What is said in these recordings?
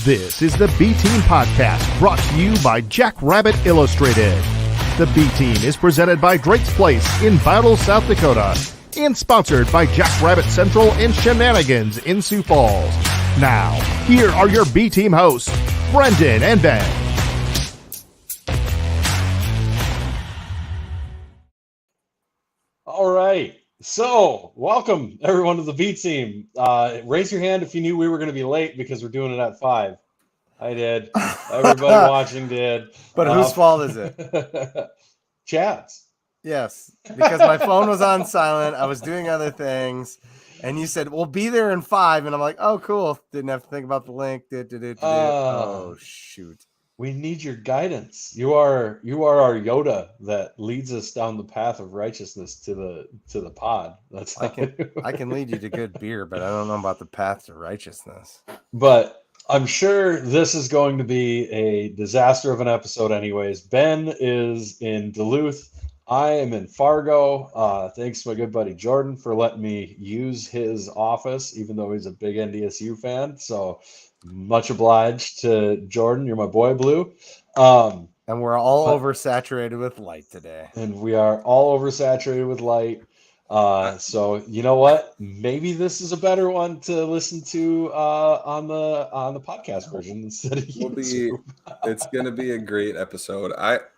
This is the B-Team Podcast, brought to you by Jackrabbit Illustrated. The B-Team is presented by Drake's Place in Butler, South Dakota, and sponsored by Jackrabbit Central and Shenanigans in Sioux Falls. Now, here are your B-Team hosts, Brendan and Ben. All right. So, welcome everyone to the B-Team. Raise your hand if you knew we were going to be late because we're doing it at 5. I did. Everybody watching did. But whose fault is it? Chad's. Yes, because my phone was on silent. I was doing other things. And you said, we'll be there in 5. And I'm like, oh, cool. Didn't have to think about the link. Oh, shoot. We need your guidance. You are our Yoda that leads us down the path of righteousness to the pod. That's I can lead you to good beer, but I don't know about the path to righteousness. But I'm sure this is going to be a disaster of an episode anyways. Ben is in Duluth. I am in Fargo. Thanks to my good buddy Jordan for letting me use his office, even though he's a big NDSU fan. So much obliged to Jordan. You're my boy, Blue. And we're all oversaturated with light today. And we are all oversaturated with light. So you know what? Maybe this is a better one to listen to on the podcast version instead of YouTube. It's going to be a great episode.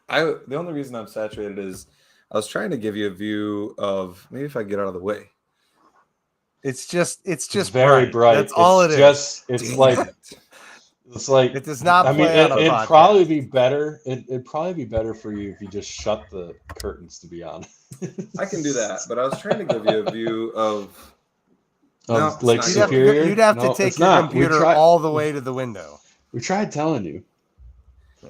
The only reason I'm saturated is I was trying to give you a view of maybe if I get out of the way. It's just very bright. That's all it is. It's like it does not. It'd probably be better. It'd probably be better for you if you just shut the curtains. To be honest, I can do that. But I was trying to give you a view of Lake Superior. You'd have to take your computer all the way to the window. We tried telling you.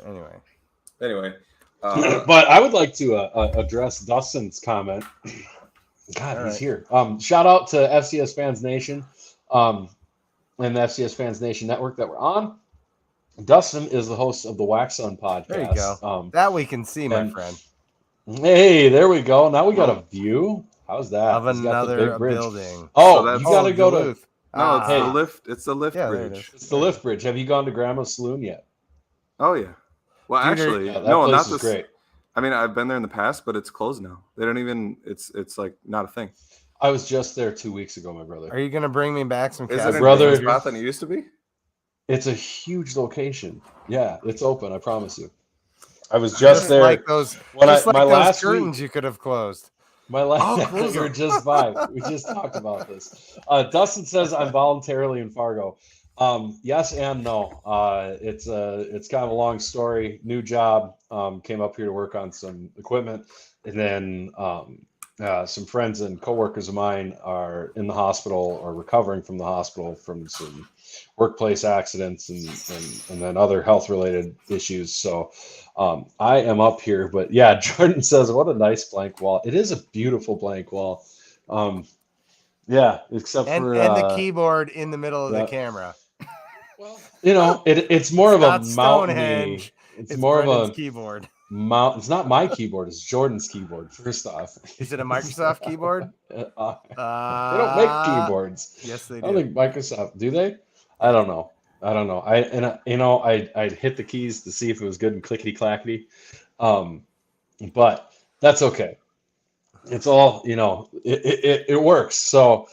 Anyway. But I would like to address Dustin's comment. God, he's here. Shout out to FCS Fans Nation and the FCS Fans Nation Network that we're on. Dustin is the host of the Wax On podcast. There you go. That we can see, my friend. Hey, there we go. Now we got a view. How's that? Of another building. Oh, so you got to go Duluth. No, it's the lift. It's the lift bridge. It's the lift bridge. Have you gone to Grandma's Saloon yet? Oh yeah. Well, actually, no, not this. Great. I mean, I've been there in the past, but it's closed now. They don't even. It's like not a thing. I was just there 2 weeks ago, my brother. Are you gonna bring me back some? Is it a different spot than it used to be? It's a huge location. Yeah, it's open. I promise you. I was just there. Like those, my last curtains you could have closed. My last. You're just 5. We just talked about this. Dustin says I'm voluntarily in Fargo. Yes and no. It's kind of a long story. New job. Came up here to work on some equipment, and then some friends and coworkers of mine are in the hospital or recovering from the hospital from some workplace accidents and then other health related issues. So I am up here, but yeah, Jordan says, what a nice blank wall. It is a beautiful blank wall. Yeah, except for the keyboard in the middle of the camera. Well, it's more of a mountain. It's more of a keyboard. It's not my keyboard. It's Jordan's keyboard. First off, is it a Microsoft keyboard? They don't make keyboards. Yes, they do. I don't think Microsoft do. They? I don't know. I'd hit the keys to see if it was good and clickety clackety, but that's okay. It's all it works. So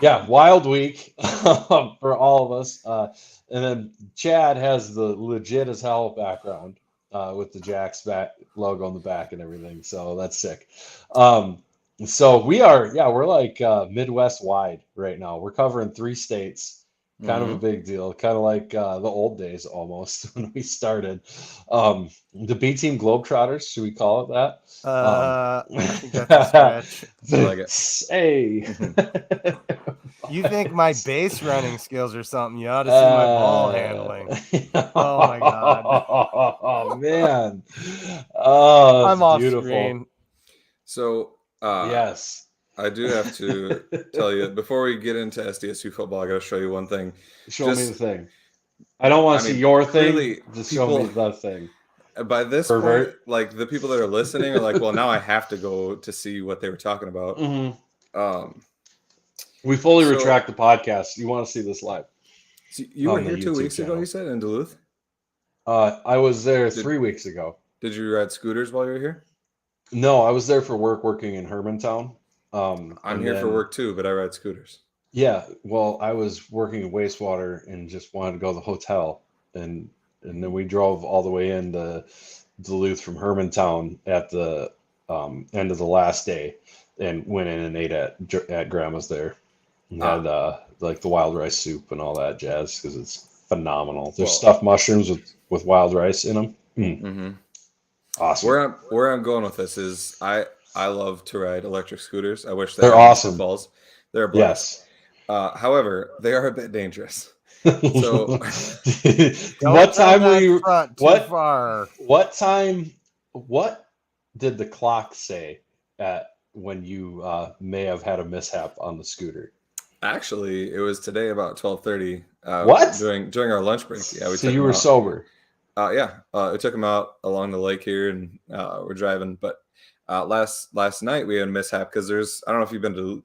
yeah, wild week for all of us. And then Chad has the legit as hell background with the Jack's back logo on the back and everything. So that's sick. So we're like Midwest wide right now. We're covering 3 states. Kind of a big deal. Kind of like the old days almost when we started. The B-Team Globetrotters, should we call it that? I think that's a stretch. I like it. Hey. You think my base running skills or something? You ought to see my ball handling. Oh my god! Oh man! Oh, I'm off beautiful. screen. So yes, I do have to tell you before we get into SDSU football. I got to show you one thing. Show me the thing. I don't want to see your thing. Really, just show me the thing. By this point, like the people that are listening are like, well, now I have to go to see what they were talking about. Mm-hmm. We fully retract the podcast. You want to see this live? So you were on the here 2 YouTube weeks ago, channel. you said, in Duluth? I was there 3 weeks ago. Did you ride scooters while you were here? No, I was there for work, working in Hermantown. I'm And here for then- work too, but I ride scooters. Yeah, well, I was working in wastewater and just wanted to go to the hotel, and then we drove all the way into Duluth from Hermantown at the end of the last day, and went in and ate at Grandma's there, and had like the wild rice soup and all that jazz because it's phenomenal. There's stuffed mushrooms with wild rice in them. Mm-hmm. Awesome. Where I'm going with this is I love to ride electric scooters. I wish They're had in awesome. Falls. They're a blast. Yes. However, they are a bit dangerous. So what time were you? Too far. What time? What did the clock say at when you may have had a mishap on the scooter? Actually, it was today about 12:30. What? During our lunch break? Yeah, So you were sober. Yeah, we took him out along the lake here, and we're driving. But last night we had a mishap because I don't know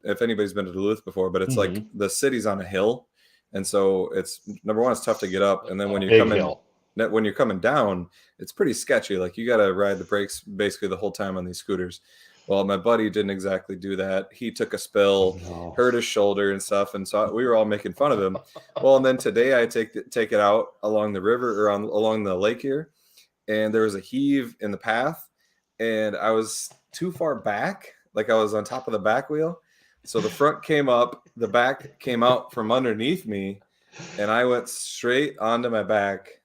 if anybody's been to Duluth before, but it's like the city's on a hill, and so it's number one, it's tough to get up, and then when you're coming down, it's pretty sketchy. Like you got to ride the brakes basically the whole time on these scooters. Well, my buddy didn't exactly do that. He took a spill, hurt his shoulder and stuff, and so we were all making fun of him. Well, and then today I take it out along the river or along the lake here, and there was a heave in the path, and I was too far back, like I was on top of the back wheel. So the front came up, the back came out from underneath me, and I went straight onto my back,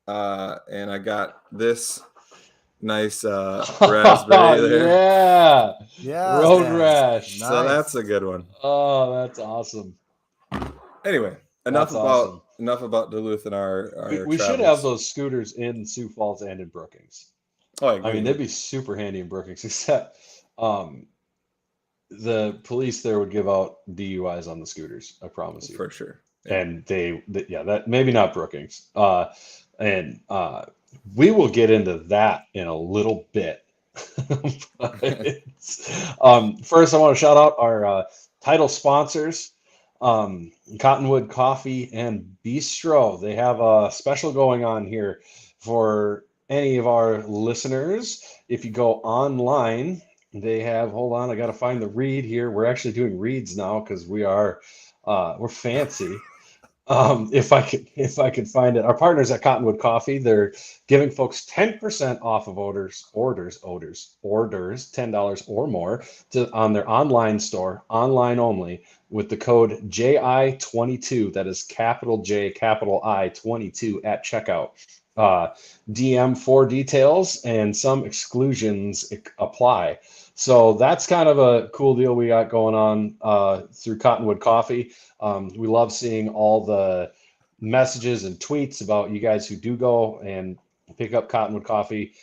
and I got this nice raspberry there. Yeah. Road rash. Nice. So that's a good one. Oh, that's awesome. Anyway, enough about Duluth and our we should have those scooters in Sioux Falls and in Brookings. Oh, I agree. I mean, they'd be super handy in Brookings, except the police there would give out DUIs on the scooters. I promise you. For sure. Yeah. And that maybe not Brookings. We will get into that in a little bit. First, I want to shout out our title sponsors, Cottonwood Coffee and Bistro. They have a special going on here for any of our listeners. If you go online, they have, hold on, I got to find the read here. We're actually doing reads now because we're fancy. If I could find it, our partners at Cottonwood Coffee, they're giving folks 10% off of orders, $10 or more on their online store, online only, with the code JI22. That is capital J, capital I 22 at checkout. DM for details, and some exclusions apply. So that's kind of a cool deal we got going on through Cottonwood Coffee. We love seeing all the messages and tweets about you guys who do go and pick up Cottonwood Coffee.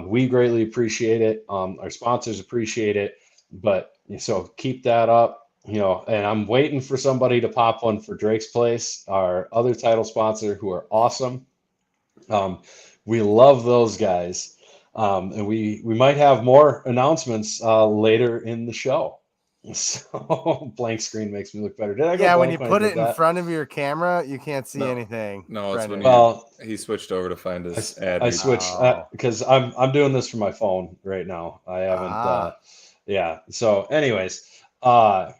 We greatly appreciate it. Our sponsors appreciate it. But so keep that up, and I'm waiting for somebody to pop one for Drake's Place, our other title sponsor, who are awesome. We love those guys. And we might have more announcements later in the show. So blank screen makes me look better. Did I go? Yeah, when you put it in front of your camera, you can't see anything. No, it's when he switched over to find his ad. I switched because I'm doing this from my phone right now. I haven't. Yeah. So, anyways, but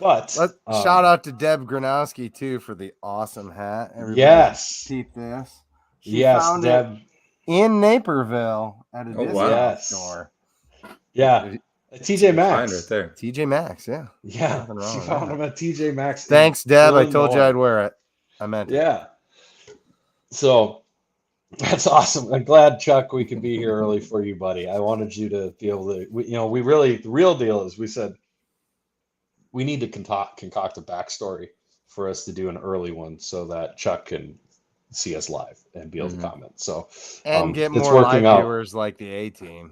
shout out to Deb Gronowski too for the awesome hat. Everybody yes. Keep this. She found Deb. It in Naperville at a discount store. Yeah. TJ Maxx. Right there. TJ Maxx, yeah. Yeah. She found him at TJ Maxx. Thanks, Deb. I told you I'd wear it. I meant it. Yeah. So that's awesome. I'm glad, Chuck, we could be here early for you, buddy. I wanted you to be able to, the real deal is we said we need to concoct a backstory for us to do an early one so that Chuck can see us live and be able to comment. So and get more live viewers like the A team.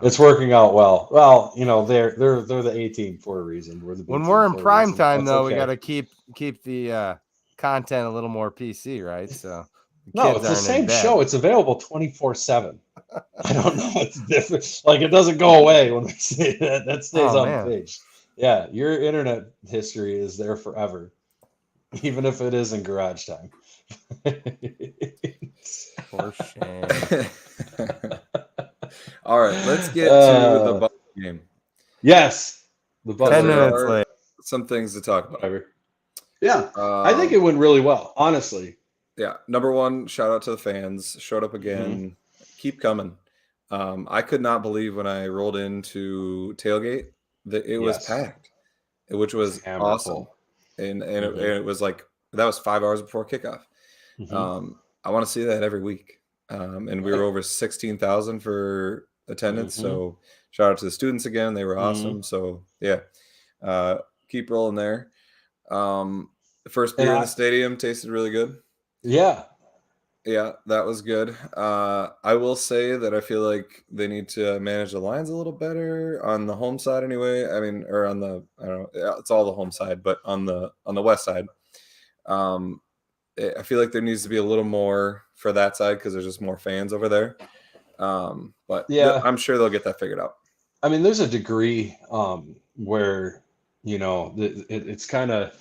It's working out well. Well, they're the A team for a reason. When we're in prime time, though, we got to keep the content a little more PC, right? So no, it's the same show. It's available 24/7. I don't know. It's different. Like it doesn't go away when we say that. That stays on the page. Yeah, your internet history is there forever. even if it is in garage time. For shame. All right, let's get to the Butler game. Yes, the Butler. 10 minutes late. Some things to talk about. Yeah, I think it went really well, honestly. Yeah, number one, shout out to the fans. Showed up again. Keep coming. I could not believe when I rolled into tailgate that it was packed, which was awesome. And it was like that was 5 hours before kickoff. I want to see that every week. And we were over 16,000 for attendance. So shout out to the students again. They were awesome. So yeah, keep rolling there. The first beer in the stadium tasted really good. Yeah, that was good. I will say that I feel like they need to manage the lines a little better on the home side anyway. I mean, or on the, I don't know, it's all the home side, but on the west side, I feel like there needs to be a little more for that side because there's just more fans over there. But yeah, I'm sure they'll get that figured out. I mean, there's a degree where, it's kind of,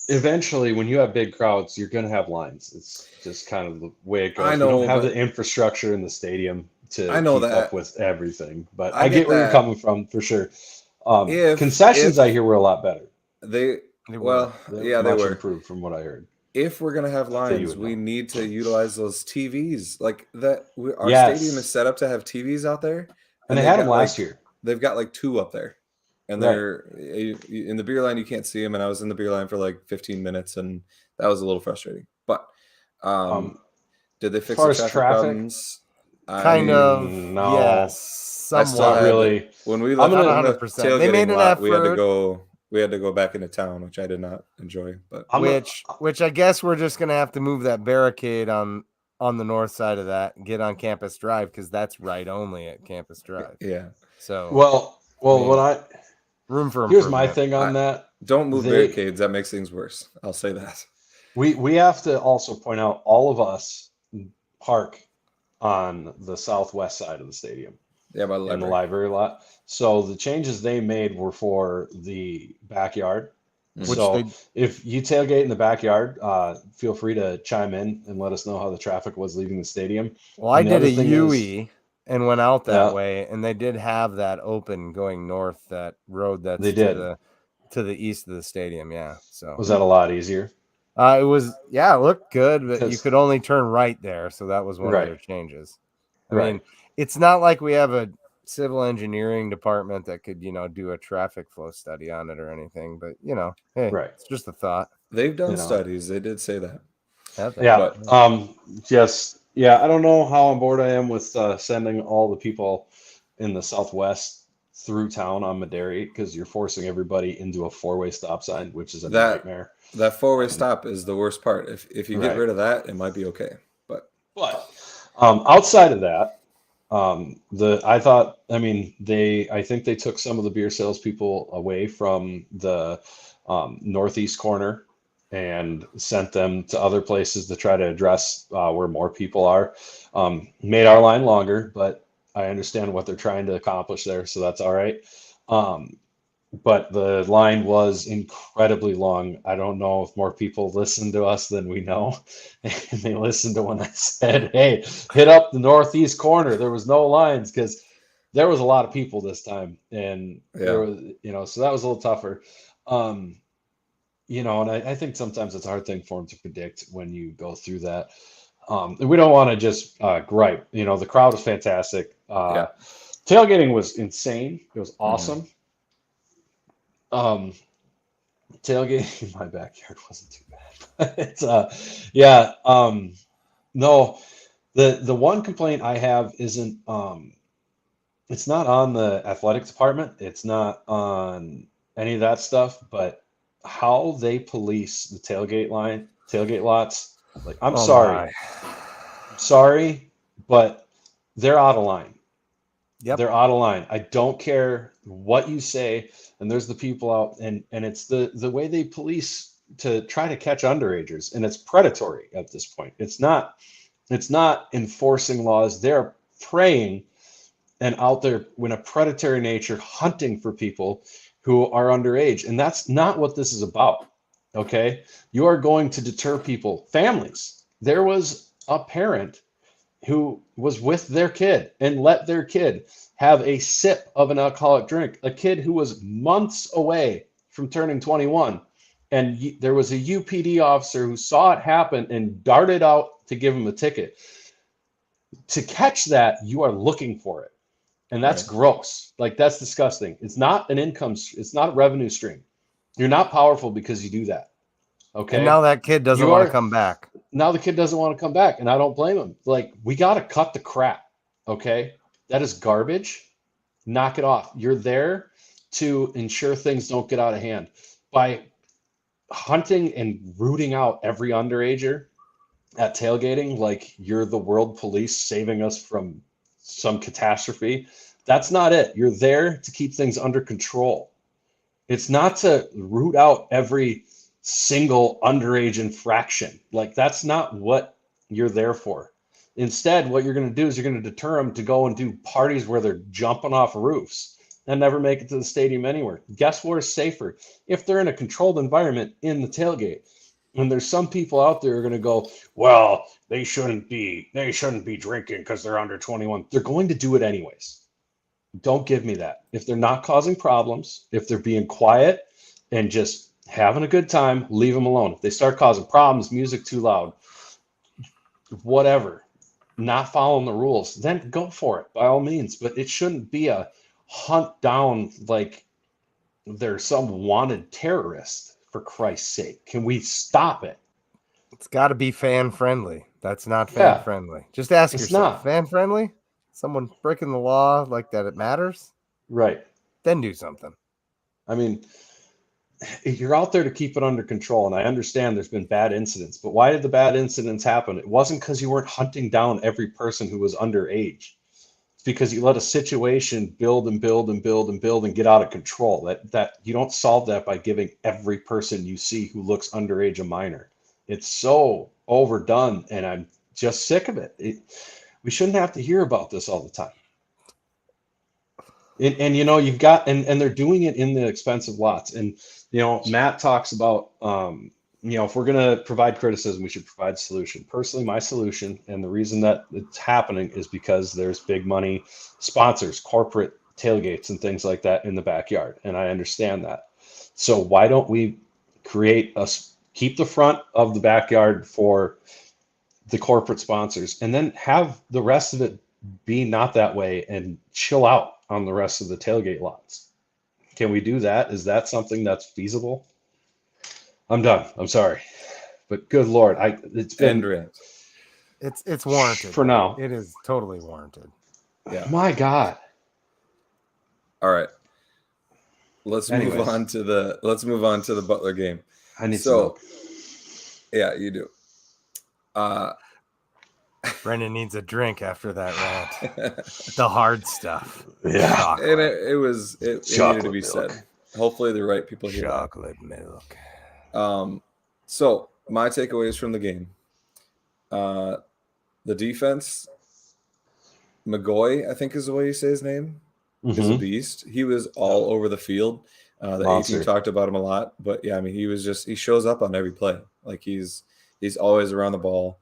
eventually, when you have big crowds, you're going to have lines. It's just kind of the way it goes. I know, you don't have the infrastructure in the stadium to keep up with everything. But I get where you're coming from for sure. Concessions, I hear, were a lot better. They were improved from what I heard. If we're going to have lines, we need to utilize those TVs. Like that, our stadium is set up to have TVs out there. And they had them last year. They've got like 2 up there. And they're in the beer line, you can't see them. And I was in the beer line for like 15 minutes, and that was a little frustrating. But did they fix the traffic problems? Kind of. No. Yes. Somewhat. Really. When we left, 100%. They made an effort. We had to go back into town, which I did not enjoy. But which I guess we're just gonna have to move that barricade on the north side of that and get on Campus Drive because that's right only at Campus Drive. Yeah. So room for improvement. Here's my thing on that. Don't move barricades. That makes things worse. I'll say that. We have to also point out all of us park on the southwest side of the stadium. Yeah, by the library. In the library lot. So the changes they made were for the backyard. If you tailgate in the backyard, feel free to chime in and let us know how the traffic was leaving the stadium. Well, I did a UE and went out that way, and they did have that open going north, that road that's to the east of the stadium. Yeah. So was that a lot easier? It was. Yeah, it looked good, but you could only turn right there, so that was one of their changes. I mean, it's not like we have a civil engineering department that could, do a traffic flow study on it or anything, but hey, it's just a thought. They've done studies. They did say that. I don't know how on board I am with sending all the people in the southwest through town on Maderi, because you're forcing everybody into a 4-way stop sign, which is a nightmare. That 4-way stop is the worst part. If you get rid of that, it might be okay. But outside of that, I think they took some of the beer salespeople away from the northeast corner and sent them to other places to try to address where more people are. Made our line longer, but I understand what they're trying to accomplish there, so that's all right. But the line was incredibly long. I don't know if more people listen to us than we know. And they listened to when I said, hey, hit up the northeast corner. There was no lines because there was a lot of people this time. And there was, so that was a little tougher. And I think sometimes it's a hard thing for them to predict when you go through that. And we don't want to just gripe. The crowd was fantastic. Tailgating was insane. It was awesome. Tailgating in my backyard wasn't too bad. It's no, the one complaint I have isn't it's not on the athletic department, it's not on any of that stuff, but how they police the tailgate lots. Like, I'm sorry, but they're out of line. Yep. They're out of line. I don't care what you say. And there's the people out, and it's the way they police to try to catch underagers, and it's predatory at this point. It's not enforcing laws. They're preying and out there in a predatory nature, hunting for people who are underage, and that's not what this is about. Okay. You are going to deter people, families. There was a parent who was with their kid and let their kid have a sip of an alcoholic drink, a kid who was months away from turning 21. And there was a UPD officer who saw it happen and darted out to give him a ticket. To catch that, you are looking for it. And that's gross. Like, that's disgusting. It's not an income, it's not a revenue stream. You're not powerful because you do that. Okay. And now that kid doesn't want to come back. Now the kid doesn't want to come back, and I don't blame him. Like, we got to cut the crap. Okay. That is garbage. Knock it off. You're there to ensure things don't get out of hand. By hunting and rooting out every underager at tailgating, like you're the world police saving us from some catastrophe. That's not it. You're there to keep things under control. It's not to root out every single underage infraction. Like, that's not what you're there for. Instead, what you're going to do is you're going to deter them to go and do parties where they're jumping off roofs and never make it to the stadium anywhere. Guess where is safer? If they're in a controlled environment in the tailgate. And there's some people out there who are going to go, well, they shouldn't be drinking because they're under 21. They're going to do it anyways. Don't give me that. If they're not causing problems, if they're being quiet and just having a good time, leave them alone. If they start causing problems, music too loud, whatever, not following the rules, then go for it by all means. But it shouldn't be a hunt down like they're some wanted terrorist, for Christ's sake. Can we stop it? It's got to be fan friendly. That's not fan friendly. Just ask yourself, fan friendly? Someone breaking the law like that, it matters? Right. Then do something. I mean, you're out there to keep it under control, and I understand there's been bad incidents, but why did the bad incidents happen? It wasn't because you weren't hunting down every person who was underage. It's because you let a situation build and build and build and build and get out of control. That you don't solve that by giving every person you see who looks underage a minor. It's so overdone, and I'm just sick of it. We shouldn't have to hear about this all the time. And you know, you've got, and they're doing it in the expensive lots. And, you know, Matt talks about, you know, if we're going to provide criticism, we should provide solution. Personally, my solution, and the reason that it's happening is because there's big money sponsors, corporate tailgates and things like that in the backyard. And I understand that. So why don't we keep the front of the backyard for the corporate sponsors, and then have the rest of it be not that way and chill out on the rest of the tailgate lots? Can we do that? Is that something that's feasible? I'm done. I'm sorry, but good Lord, it's been it's warranted for now. It is totally warranted. Yeah. My God. All right. Let's move on to the Butler game. I need some milk. Yeah, you do. Brendan needs a drink after that rant. The hard stuff. Yeah. Chocolate. And it needed to be milk. said. Hopefully the right people hear chocolate milk. So my takeaways from the game. The defense, McGoy, I think is the way you say his name, is a beast. He was all over the field. The A-team talked about him a lot, but yeah, I mean, he shows up on every play. Like he's always around the ball,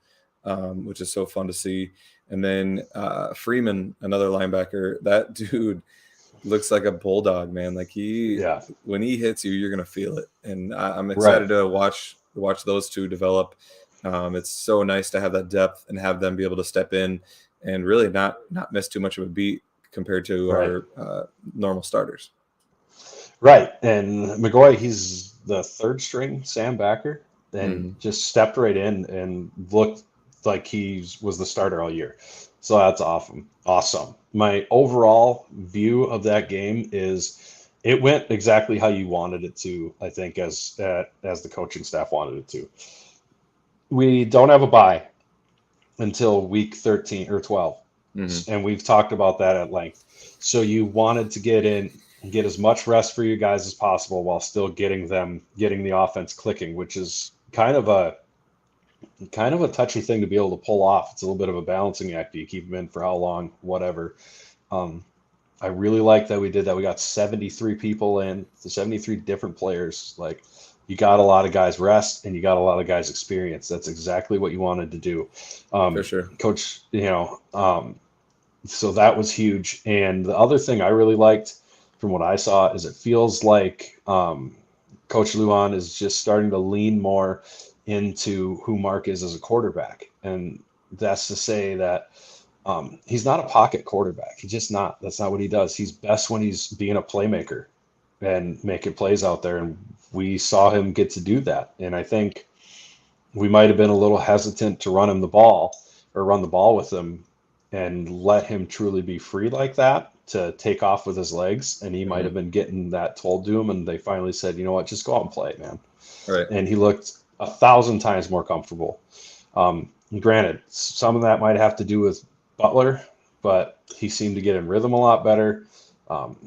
which is so fun to see. And then Freeman, another linebacker, that dude looks like a bulldog, man. Like when he hits you, you're gonna feel it. And I'm excited to watch those two develop. It's so nice to have that depth and have them be able to step in and really not miss too much of a beat compared to our normal starters. Right. And McGoy, he's the third string Sam backer, and just stepped right in and looked like he was the starter all year. So that's awesome. My overall view of that game is it went exactly how you wanted it to, I think, as the coaching staff wanted it to. We don't have a bye until week 13 or 12. And we've talked about that at length. So you wanted to get in and get as much rest for you guys as possible while still getting the offense clicking, which is kind of a touchy thing to be able to pull off. It's a little bit of a balancing act. Do you keep them in for how long? Whatever. I really like that we did that. We got 73 people in, 73 different players. Like, you got a lot of guys rest and you got a lot of guys experience. That's exactly what you wanted to do. For sure. Coach, so that was huge. And the other thing I really liked from what I saw is it feels like Coach Luan is just starting to lean more into who Mark is as a quarterback. And that's to say that he's not a pocket quarterback. He's just not. That's not what he does. He's best when he's being a playmaker and making plays out there. And we saw him get to do that. And I think we might have been a little hesitant to run the ball with him and let him truly be free like that to take off with his legs. And he might have been getting that told to him. And they finally said, you know what, just go out and play, man. Right. And he looked 1,000 times more comfortable. Granted, some of that might have to do with Butler, but he seemed to get in rhythm a lot better.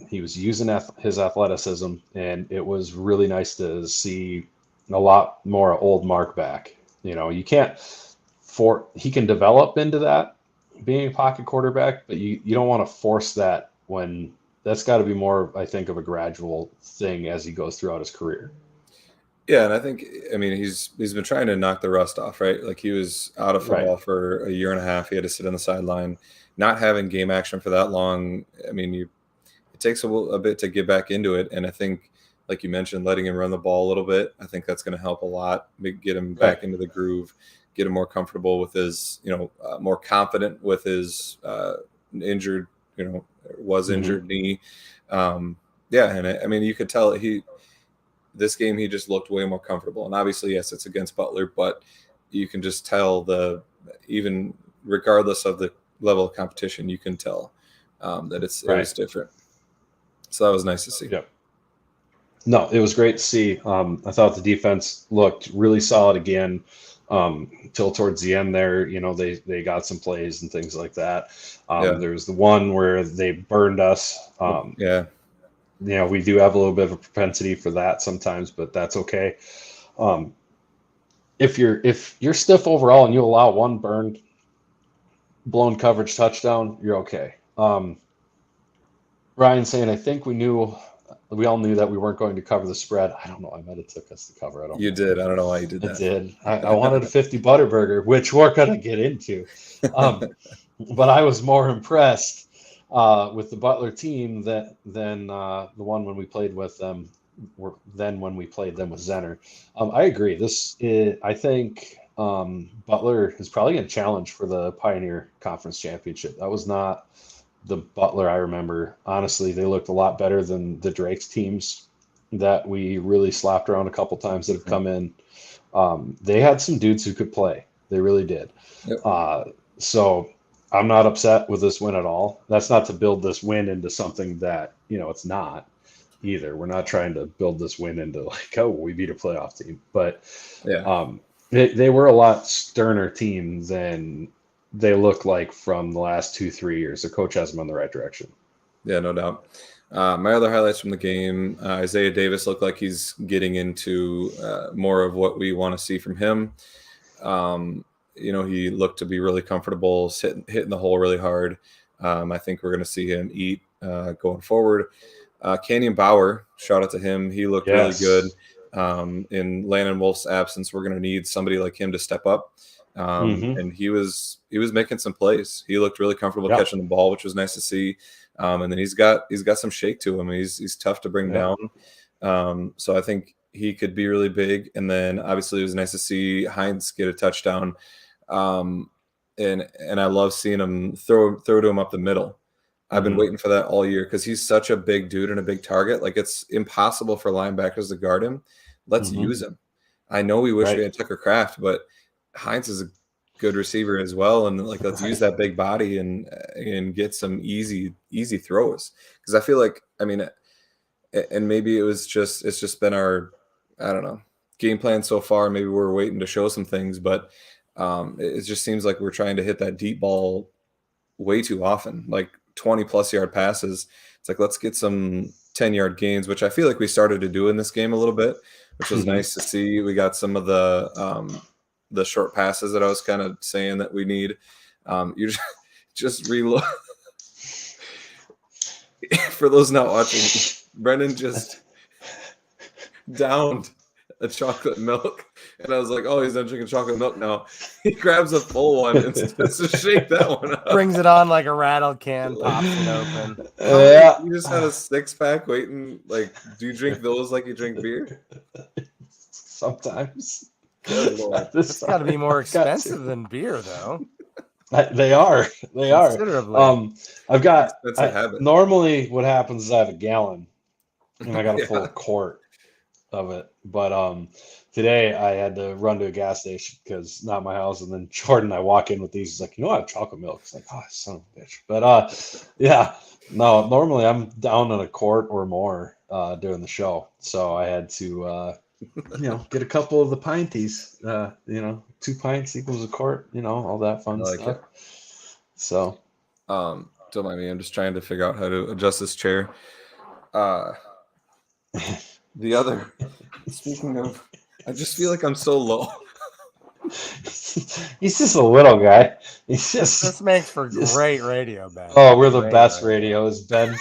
He was using his athleticism, and it was really nice to see a lot more old Mark back. You can't he can develop into that being a pocket quarterback, but you don't want to force that when that's got to be more, I think, of a gradual thing as he goes throughout his career. Yeah, and I think, he's been trying to knock the rust off, right? Like, he was out of football for a year and a half. He had to sit on the sideline, not having game action for that long. It takes a bit to get back into it, and I think, like you mentioned, letting him run the ball a little bit, I think that's going to help a lot. Get him back into the groove, get him more comfortable with his, more confident with his injured knee. And you could tell this game, he just looked way more comfortable. And obviously, yes, it's against Butler, but you can just tell even regardless of the level of competition, you can tell that it was different. So that was nice to see. Yep. No, it was great to see. I thought the defense looked really solid again till towards the end there. They got some plays and things like that. There was the one where they burned us. We do have a little bit of a propensity for that sometimes, but that's okay. If you're stiff overall and you allow one blown coverage touchdown, you're okay. Ryan saying, I think we all knew that we weren't going to cover the spread. I don't know. I might have took us to cover. You did. I don't know why you did that. I did. I wanted a 50 Butterburger, which we're going to get into. But I was more impressed with the Butler team than the one when we played with them. When we played them with Zenner. I agree. I think Butler is probably going to challenge for the Pioneer Conference Championship. That was not the Butler I remember. Honestly, they looked a lot better than the Drake's teams that we really slapped around a couple times that have come in. They had some dudes who could play. They really did. Yep. So I'm not upset with this win at all. That's not to build this win into something that, it's not either. We're not trying to build this win into we beat a playoff team. But they were a lot sterner team than they look like from the last 2-3 years. The coach has them on the right direction. Yeah, no doubt. My other highlights from the game, Isaiah Davis looked like he's getting into more of what we want to see from him. He looked to be really comfortable hitting the hole really hard. I think we're going to see him eat going forward. Canyon Bauer, shout out to him. He looked really good. In Landon Wolf's absence, we're going to need somebody like him to step up. And he was making some plays. He looked really comfortable catching the ball, which was nice to see. And then he's got some shake to him. He's tough to bring down. So I think he could be really big. And then obviously it was nice to see Hines get a touchdown. And I love seeing him throw to him up the middle. I've been waiting for that all year because he's such a big dude and a big target. Like, it's impossible for linebackers to guard him. Let's use him. I know we wish we had Tucker Kraft, but Hines is a good receiver as well. And let's use that big body and get some easy throws. Because I feel like, and maybe it's just been our, I don't know, game plan so far. Maybe we're waiting to show some things, but it just seems like we're trying to hit that deep ball way too often, like 20+ yard passes. It's like, let's get some 10-yard gains, which I feel like we started to do in this game a little bit, which was nice to see. We got some of the short passes that I was kind of saying that we need. You just reload. For those not watching, Brendan just downed a chocolate milk, and I was like, "Oh, he's not drinking chocolate milk now." He grabs a full one and starts to shake that one up. Brings it on like a rattle can, pops it open. You just had a 6-pack waiting. Like, do you drink those like you drink beer? Sometimes. It's got to be more expensive than beer, though. They are. Considerably. I've got. That's a habit. Normally, what happens is I have a gallon, and I got a full quart of it. But today I had to run to a gas station because not my house. And then Jordan, I walk in with these. He's like, I have chocolate milk. It's like, oh, son of a bitch. But yeah, no. Normally I'm down on a quart or more during the show, so I had to get a couple of the pinties. 2 pints equals a quart. All that fun stuff. It. So, don't mind me. I'm just trying to figure out how to adjust this chair. Speaking of, I just feel like I'm so low. He's just a little guy. This makes for great radio, Ben. Oh, we're the best radio. Is Ben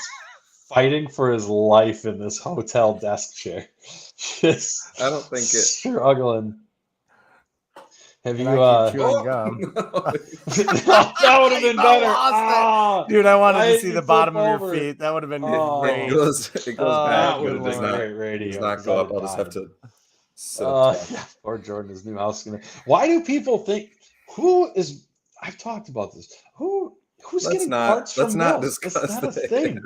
fighting for his life in this hotel desk chair? Just I don't think it struggling. Have you chewing gum? That would have been better. Dude, I wanted to see the bottom of your feet. That would have been great. It goes back, but it does not. Does not go up. I'll just have to sit up. Or Jordan's new house. Why do people think I've talked about this. Who's getting parts from milk? Discuss it's not a thing.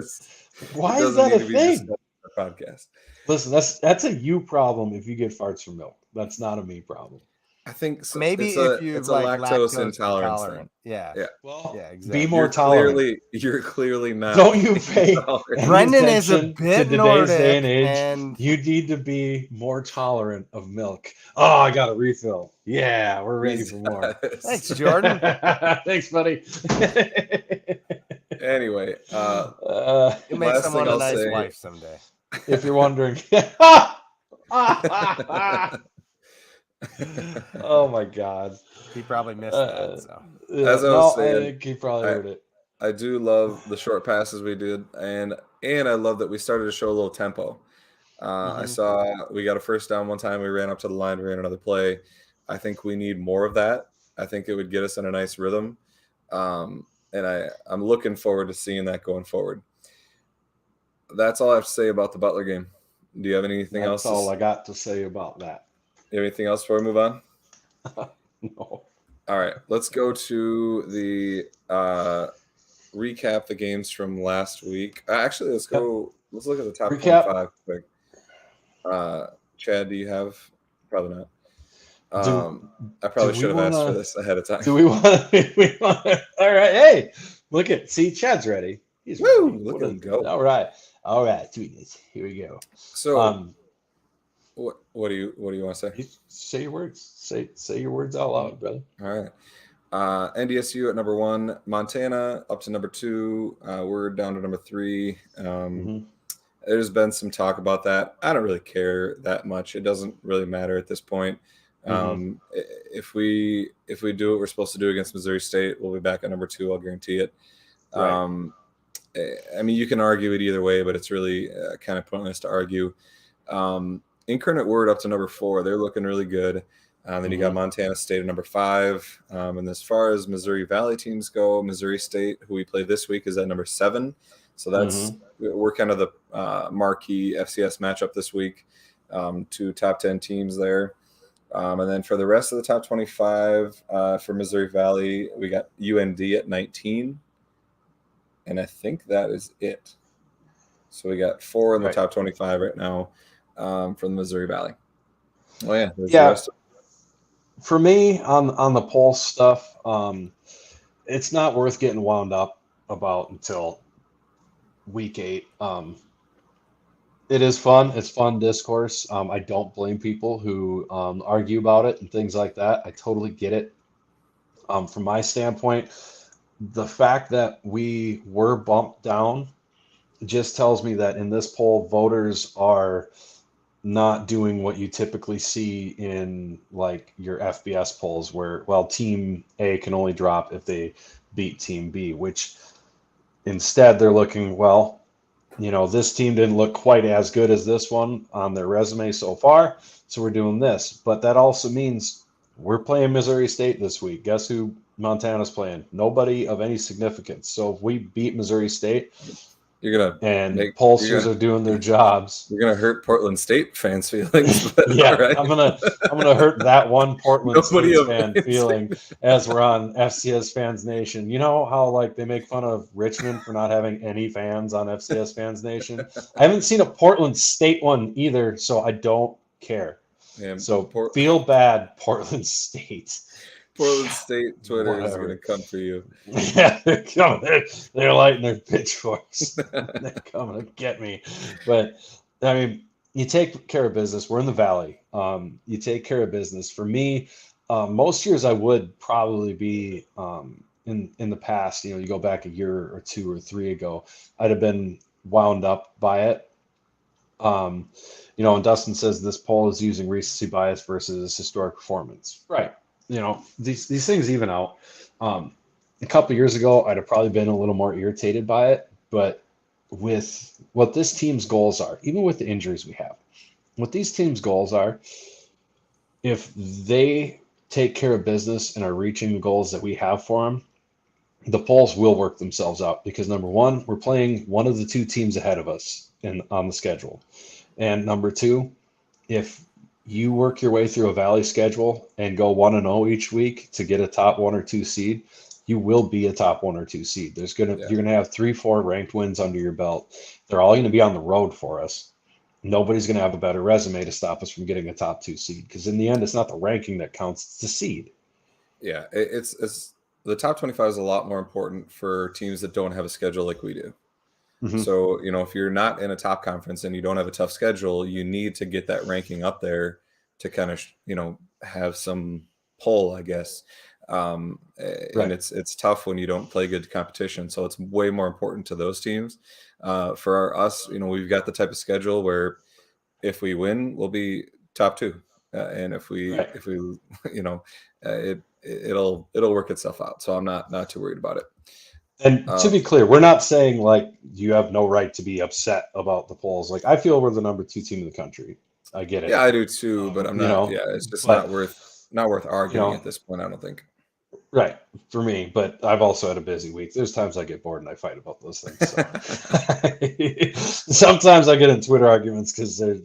Why is that a thing? Podcast. Listen, that's a you problem if you get farts from milk. That's not a me problem. I think so. Maybe it's like lactose intolerant. Yeah. Well, yeah, exactly. Be more tolerant. You're clearly not. Don't you pay Brendan is a bit Nordic, day and age. You need to be more tolerant of milk. Oh, I got a refill. Yeah, we're ready for more. Thanks, Jordan. Thanks, buddy. Anyway, you'll make someone a nice wife someday. If you're wondering. Oh my God! He probably missed that. So. As I was saying, I think he probably heard it. I do love the short passes we did, and I love that we started to show a little tempo. I saw we got a first down one time. We ran up to the line, we ran another play. I think we need more of that. I think it would get us in a nice rhythm, and I'm looking forward to seeing that going forward. That's all I have to say about the Butler game. Do you have anything else? That's all I got to say about that. You have anything else before we move on? No. All right, let's go to the recap the games from last week. Actually, let's look at the top 25 quick. Chad, do you have? Probably not. I probably should have asked for this ahead of time. Do we want to? All right. Hey, see, Chad's ready. He's ready. Look at him go. All right. Sweetness. Here we go. So, what do you want to say? Say your words. Say your words out loud, brother. All right. NDSU at number 1, Montana up to number 2. We're down to number 3. There's been some talk about that. I don't really care that much. It doesn't really matter at this point. If we do what we're supposed to do against Missouri State, we'll be back at number 2. I'll guarantee it. Right. I mean, you can argue it either way, but it's really kind of pointless to argue. Incarnate Word up to number 4. They're looking really good. Then you got Montana State at number 5. And as far as Missouri Valley teams go, Missouri State, who we play this week, is at number 7. So that's we're kind of the marquee FCS matchup this week. 2 top 10 teams there. And then for the rest of the top 25 for Missouri Valley, we got UND at 19. And I think that is it. So we got 4 in the top 25 right now from the Missouri Valley. Oh, yeah. Yeah. For me, on the poll stuff, it's not worth getting wound up about until week 8. It is fun. It's fun discourse. I don't blame people who argue about it and things like that. I totally get it. From my standpoint, the fact that we were bumped down just tells me that in this poll, voters are not doing what you typically see in like your FBS polls where, well, team A can only drop if they beat team B, which instead they're looking, well, this team didn't look quite as good as this one on their resume so far, so we're doing this. But that also means we're playing Missouri State this week. Guess who Montana's playing? Nobody of any significance. So if we beat Missouri State, pollsters are doing their jobs. You're gonna hurt Portland State fans' feelings. But yeah, right. I'm gonna hurt that one Portland State fan feeling as we're on FCS Fans Nation. You know how like they make fun of Richmond for not having any fans on FCS Fans Nation? I haven't seen a Portland State one either, so I don't care. Yeah, so feel bad, Portland State. Portland State Twitter is going to come for you. Yeah, they're coming. They're lighting their pitchforks. They're coming to get me. But, I mean, you take care of business. We're in the Valley. You take care of business. For me, most years I would probably be in the past. You go back a year or 2 or 3 ago, I'd have been wound up by it. And Dustin says this poll is using recency bias versus historic performance. Right. These things even out. A couple of years ago, I'd have probably been a little more irritated by it. But with what this team's goals are, even with the injuries we have, what these teams' goals are, if they take care of business and are reaching the goals that we have for them, the polls will work themselves out. Because number one, we're playing one of the 2 teams ahead of us on the schedule. And number 2, if you work your way through a Valley schedule and go 1-0 each week to get a top 1 or 2 seed, you will be a top 1 or 2 seed. You're gonna have 3-4 ranked wins under your belt. They're all gonna be on the road for us. Nobody's gonna have a better resume to stop us from getting a top 2 seed, because in the end, it's not the ranking that counts; it's the seed. Yeah, it's the top 25 is a lot more important for teams that don't have a schedule like we do. Mm-hmm. So, if you're not in a top conference and you don't have a tough schedule, you need to get that ranking up there to kind of, have some pull, I guess. Right. And it's tough when you don't play good competition. So it's way more important to those teams. For us, we've got the type of schedule where if we win, we'll be top 2. And if we, it'll work itself out. So I'm not too worried about it. And to be clear, we're not saying like you have no right to be upset about the polls. Like I feel we're the number 2 team in the country. I get it. Yeah, I do too, but I'm not. It's just not worth arguing at this point. I don't think. Right, for me, but I've also had a busy week. There's times I get bored and I fight about those things. So. Sometimes I get in Twitter arguments because they're,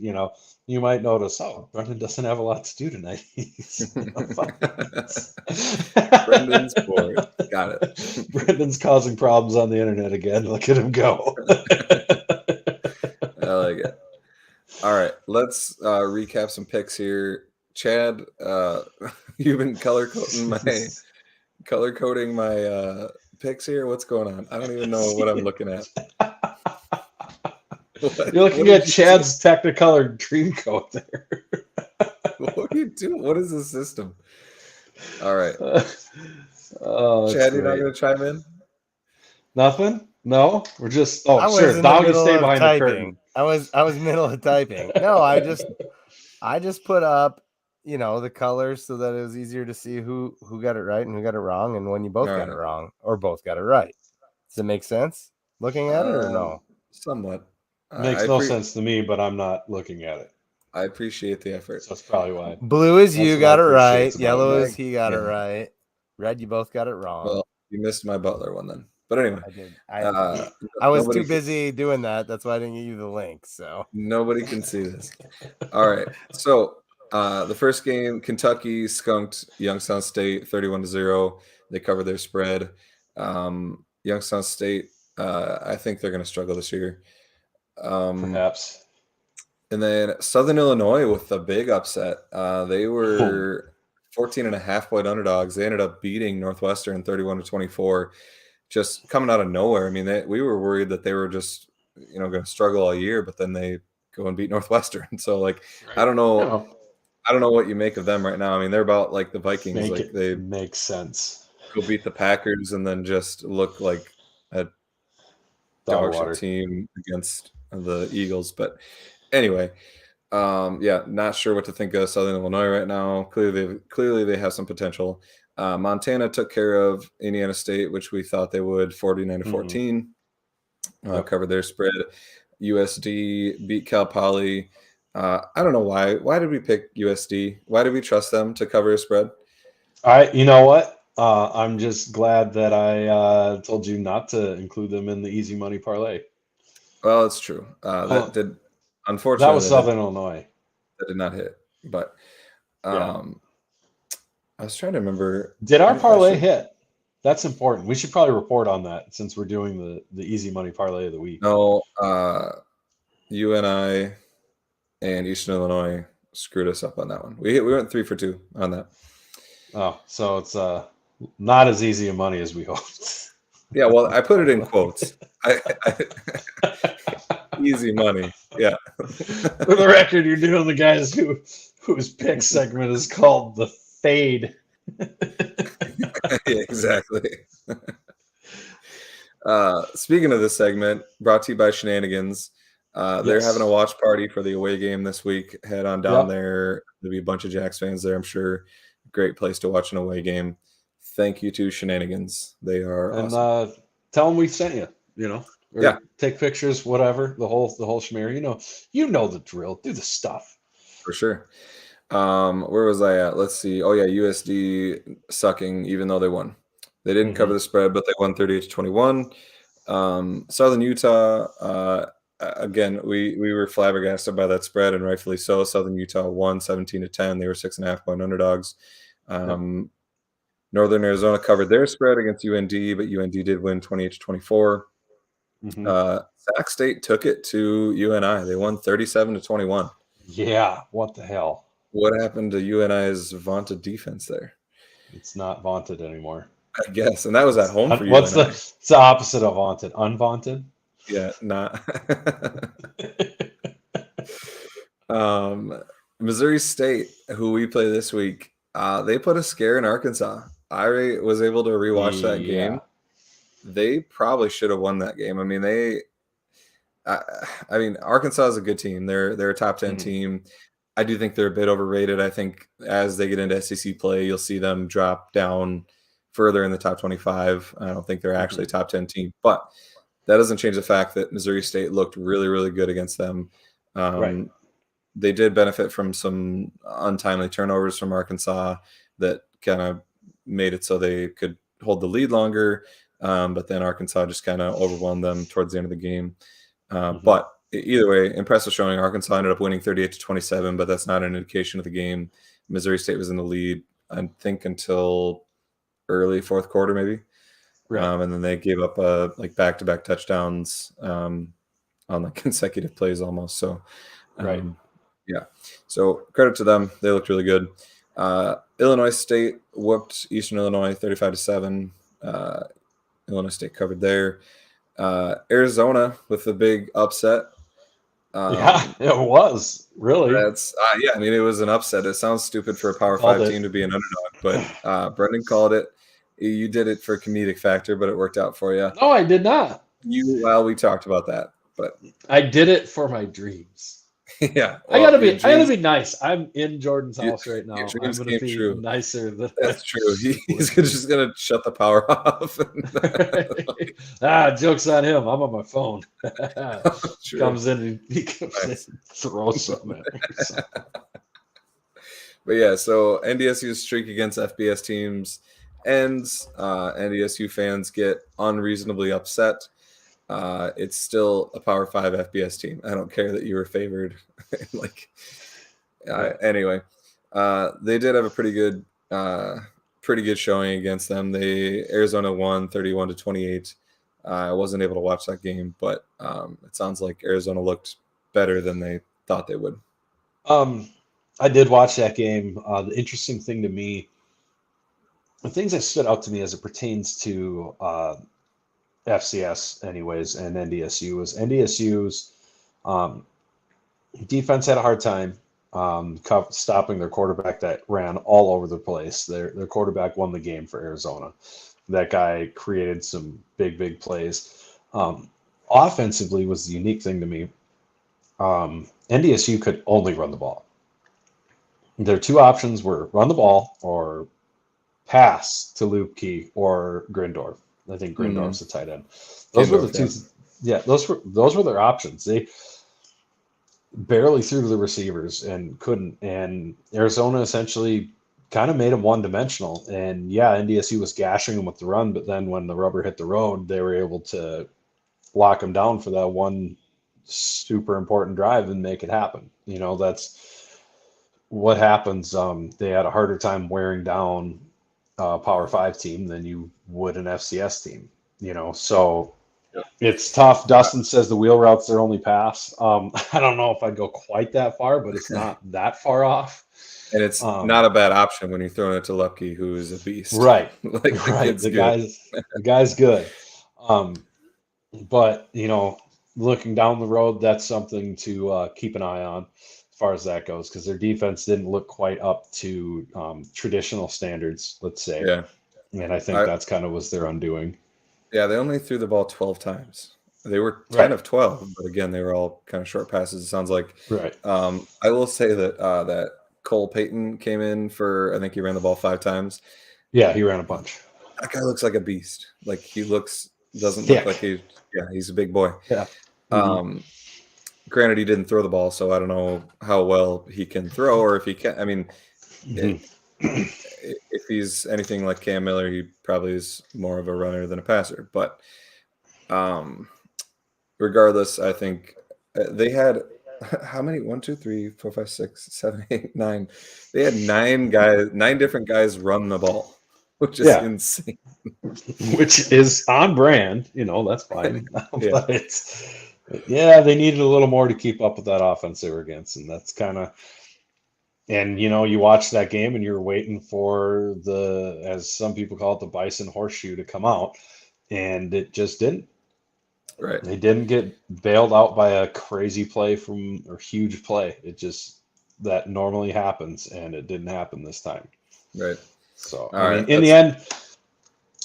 you might notice, Brendan doesn't have a lot to do tonight. Brendan's bored. Got it. Brendan's causing problems on the internet again. Look at him go. I like it. All right, let's recap some picks here. Chad, you've been color coding my picks here. What's going on? I don't even know what I'm looking at. You're looking at Chad's Technicolor dream coat there. What are you doing? What is the system? All right. Chad, you're not going to chime in? Nothing? No? We're just sure. Doggy, stay behind the curtain. I was middle of typing. No, I just put up, the colors so that it was easier to see who got it right and who got it wrong, and when you both got it wrong or both got it right. Does it make sense looking at it or no? Somewhat. Makes no sense to me, but I'm not looking at it. I appreciate the effort. So that's probably why. Blue is you got it right. Yellow is he got it right. Red, you both got it wrong. Well, you missed my Butler one then. But anyway, I did. I was too busy doing that. That's why I didn't give you the link. So nobody can see this. All right. So the first game, Kentucky skunked Youngstown State 31-0. They covered their spread. Youngstown State, I think they're going to struggle this year. Perhaps. And then Southern Illinois with a big upset. They were 14.5-point underdogs. They ended up beating Northwestern 31-24. Just coming out of nowhere. I mean, we were worried that they were just, going to struggle all year, but then they go and beat Northwestern. So, I don't know. I don't know what you make of them right now. I mean, they're about like the Vikings. They make sense. Go beat the Packers and then just look like a dog shit team against the Eagles. But anyway, not sure what to think of Southern Illinois right now. Clearly they have some potential. Montana took care of Indiana State, which we thought they would, 49-14. covered their spread. USD beat Cal Poly. I don't know why. Why did we pick USD? Why did we trust them to cover a spread? You know what? I'm just glad that I told you not to include them in the easy money parlay. Well, it's true. Unfortunately, that was Southern Illinois. That did not hit. But I was trying to remember. Did our parlay hit? That's important. We should probably report on that since we're doing the easy money parlay of the week. No, UNI and Eastern Illinois screwed us up on that one. We went 3 for 2 on that. Oh, so it's not as easy a money as we hoped. Yeah, well, I put it in quotes. Easy money. Yeah. For the record, you're doing the guys whose pick segment is called the fade. Yeah, exactly. Speaking of this segment, brought to you by Shenanigans. They're having a watch party for the away game this week. Head on down there. There'll be a bunch of Jacks fans there, I'm sure. Great place to watch an away game. Thank you to Shenanigans. They are awesome. Tell them we sent you, or take pictures, whatever, the whole schmear. You know the drill. Do the stuff. For sure. Where was I at? Let's see. Oh yeah, USD sucking even though they won. They didn't cover the spread, but they won 38-21. Southern Utah, again, we were flabbergasted by that spread, and rightfully so. Southern Utah won 17-10. They were 6.5-point underdogs. Northern Arizona covered their spread against UND, but UND did win 28-24. Sac State took it to UNI. They won 37-21. Yeah, what the hell? What happened to UNI's vaunted defense there? It's not vaunted anymore. I guess, and that was at home for you. What's the opposite of vaunted? Unvaunted? Yeah, not. Missouri State, who we play this week, they put a scare in Arkansas. I was able to rewatch that game. They probably should have won that game. I mean, Arkansas is a good team. They're a top 10 team. I do think they're a bit overrated. I think as they get into SEC play, you'll see them drop down further in the top 25. I don't think they're actually a top 10 team, but that doesn't change the fact that Missouri State looked really, really good against them. They did benefit from some untimely turnovers from Arkansas that kind of made it so they could hold the lead longer. But then Arkansas just kind of overwhelmed them towards the end of the game. But either way, impressive showing. Arkansas ended up winning 38-27, but that's not an indication of the game. Missouri State was in the lead, I think, until early fourth quarter, maybe. And then they gave up back-to-back touchdowns on consecutive plays almost. So, So credit to them. They looked really good. Illinois State whooped Eastern Illinois 35-7. Illinois State covered there. Arizona with the big upset. It was really. That's I mean, it was an upset. It sounds stupid for a Power 5 team to be an underdog, but Brendan called it. You did it for comedic factor, but it worked out for you. No, I did not. We talked about that, but I did it for my dreams. Yeah, I gotta be nice. I'm in Jordan's house right now. I'm gonna be true. nicer than that's true. He's just gonna shut the power off. Joke's on him. I'm on my phone. Comes in and he comes in and throws something at me. So. But yeah, so NDSU's streak against FBS teams ends. NDSU fans get unreasonably upset. It's still a Power 5 FBS team. I don't care that you were favored. Anyway, they did have a pretty good showing against them. Arizona won 31-28. I wasn't able to watch that game, but it sounds like Arizona looked better than they thought they would. I did watch that game. The interesting thing to me, the things that stood out to me as it pertains to FCS anyways and NDSU was NDSU's defense had a hard time stopping their quarterback that ran all over the place. Their quarterback won the game for Arizona. That guy created some big plays. Offensively was the unique thing to me. NDSU could only run the ball. Their two options were run the ball or pass to Luke Key or Grindorf. I think Grindorf's the tight end. Those were the two. Yeah, those were their options. They barely threw to the receivers and couldn't. And Arizona essentially kind of made them one-dimensional. And yeah, NDSU was gashing them with the run, but then when the rubber hit the road, they were able to lock them down for that one super important drive and make it happen. That's what happens. They had a harder time wearing down a Power 5 team than you would an FCS team. So it's tough. Dustin says the wheel route's their only pass. I don't know if I'd go quite that far, but it's not that far off. And it's not a bad option when you're throwing it to Lepke, who is a beast. Right. Like the guy's good. But looking down the road, that's something to keep an eye on as far as that goes, because their defense didn't look quite up to traditional standards, let's say. Yeah. And I think that's kind of was their undoing. Yeah, they only threw the ball 12 times. They were 10 of 12, but again, they were all kind of short passes, it sounds like. Right. I will say that that Cole Payton came in for, I think he ran the ball 5 times. Yeah, he ran a bunch. That guy looks like a beast. Like doesn't look like he's a big boy. Yeah. Granted, he didn't throw the ball, so I don't know how well he can throw, or if he can. I mean, if he's anything like Cam Miller, he probably is more of a runner than a passer. But regardless, I think they had how many? 1, 2, 3, 4, 5, 6, 7, 8, 9. They had 9 different guys run the ball, which is insane. Which is on brand, that's fine. But they needed a little more to keep up with that offense they were against, and that's kind of. And you watch that game and you're waiting for as some people call it, the Bison horseshoe to come out, and it just didn't. Right. They didn't get bailed out by a crazy play or huge play. It just that normally happens, and it didn't happen this time. Right. So in the end,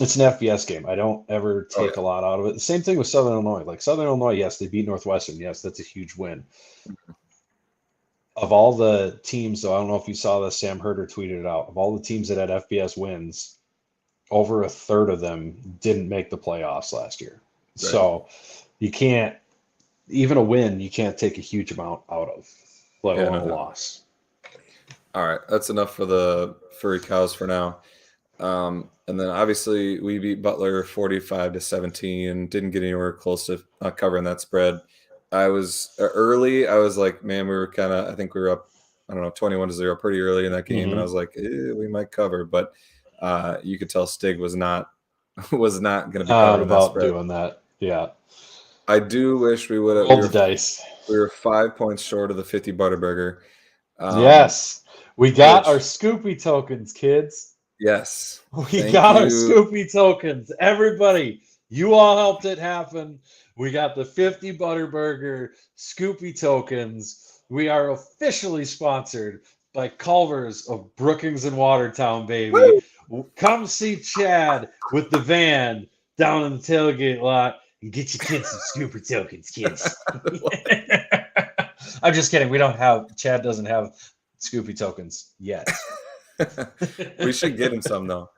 it's an FBS game. I don't ever take a lot out of it. The same thing with Southern Illinois. Like Southern Illinois, yes, they beat Northwestern. Yes, that's a huge win. Of all the teams, though, I don't know if you saw this, Sam Herder tweeted it out. Of all the teams that had FBS wins, over a third of them didn't make the playoffs last year. Right. So you can't, even a win, you can't take a huge amount out of, let alone a loss. All right, that's enough for the furry cows for now. And then obviously we beat Butler 45-17, didn't get anywhere close to covering that spread. I was early. I was like, man, I think we were up, 21-0 pretty early in that game. And I was like, we might cover, but you could tell Stig was not going to be covered about doing that. Yeah. I do wish we would have rolled the dice. We were 5 points short of the 50 Butterburger. Yes. We got our Scoopy tokens, kids. Yes. We got our Scoopy tokens. Everybody, you all helped it happen. We got the 50 Butterburger Scoopy tokens. We are officially sponsored by Culver's of Brookings and Watertown, baby. Woo! Come see Chad with the van down in the tailgate lot and get your kids some Scoopy tokens, kids. I'm just kidding. Chad doesn't have Scoopy tokens yet. We should get him some, though.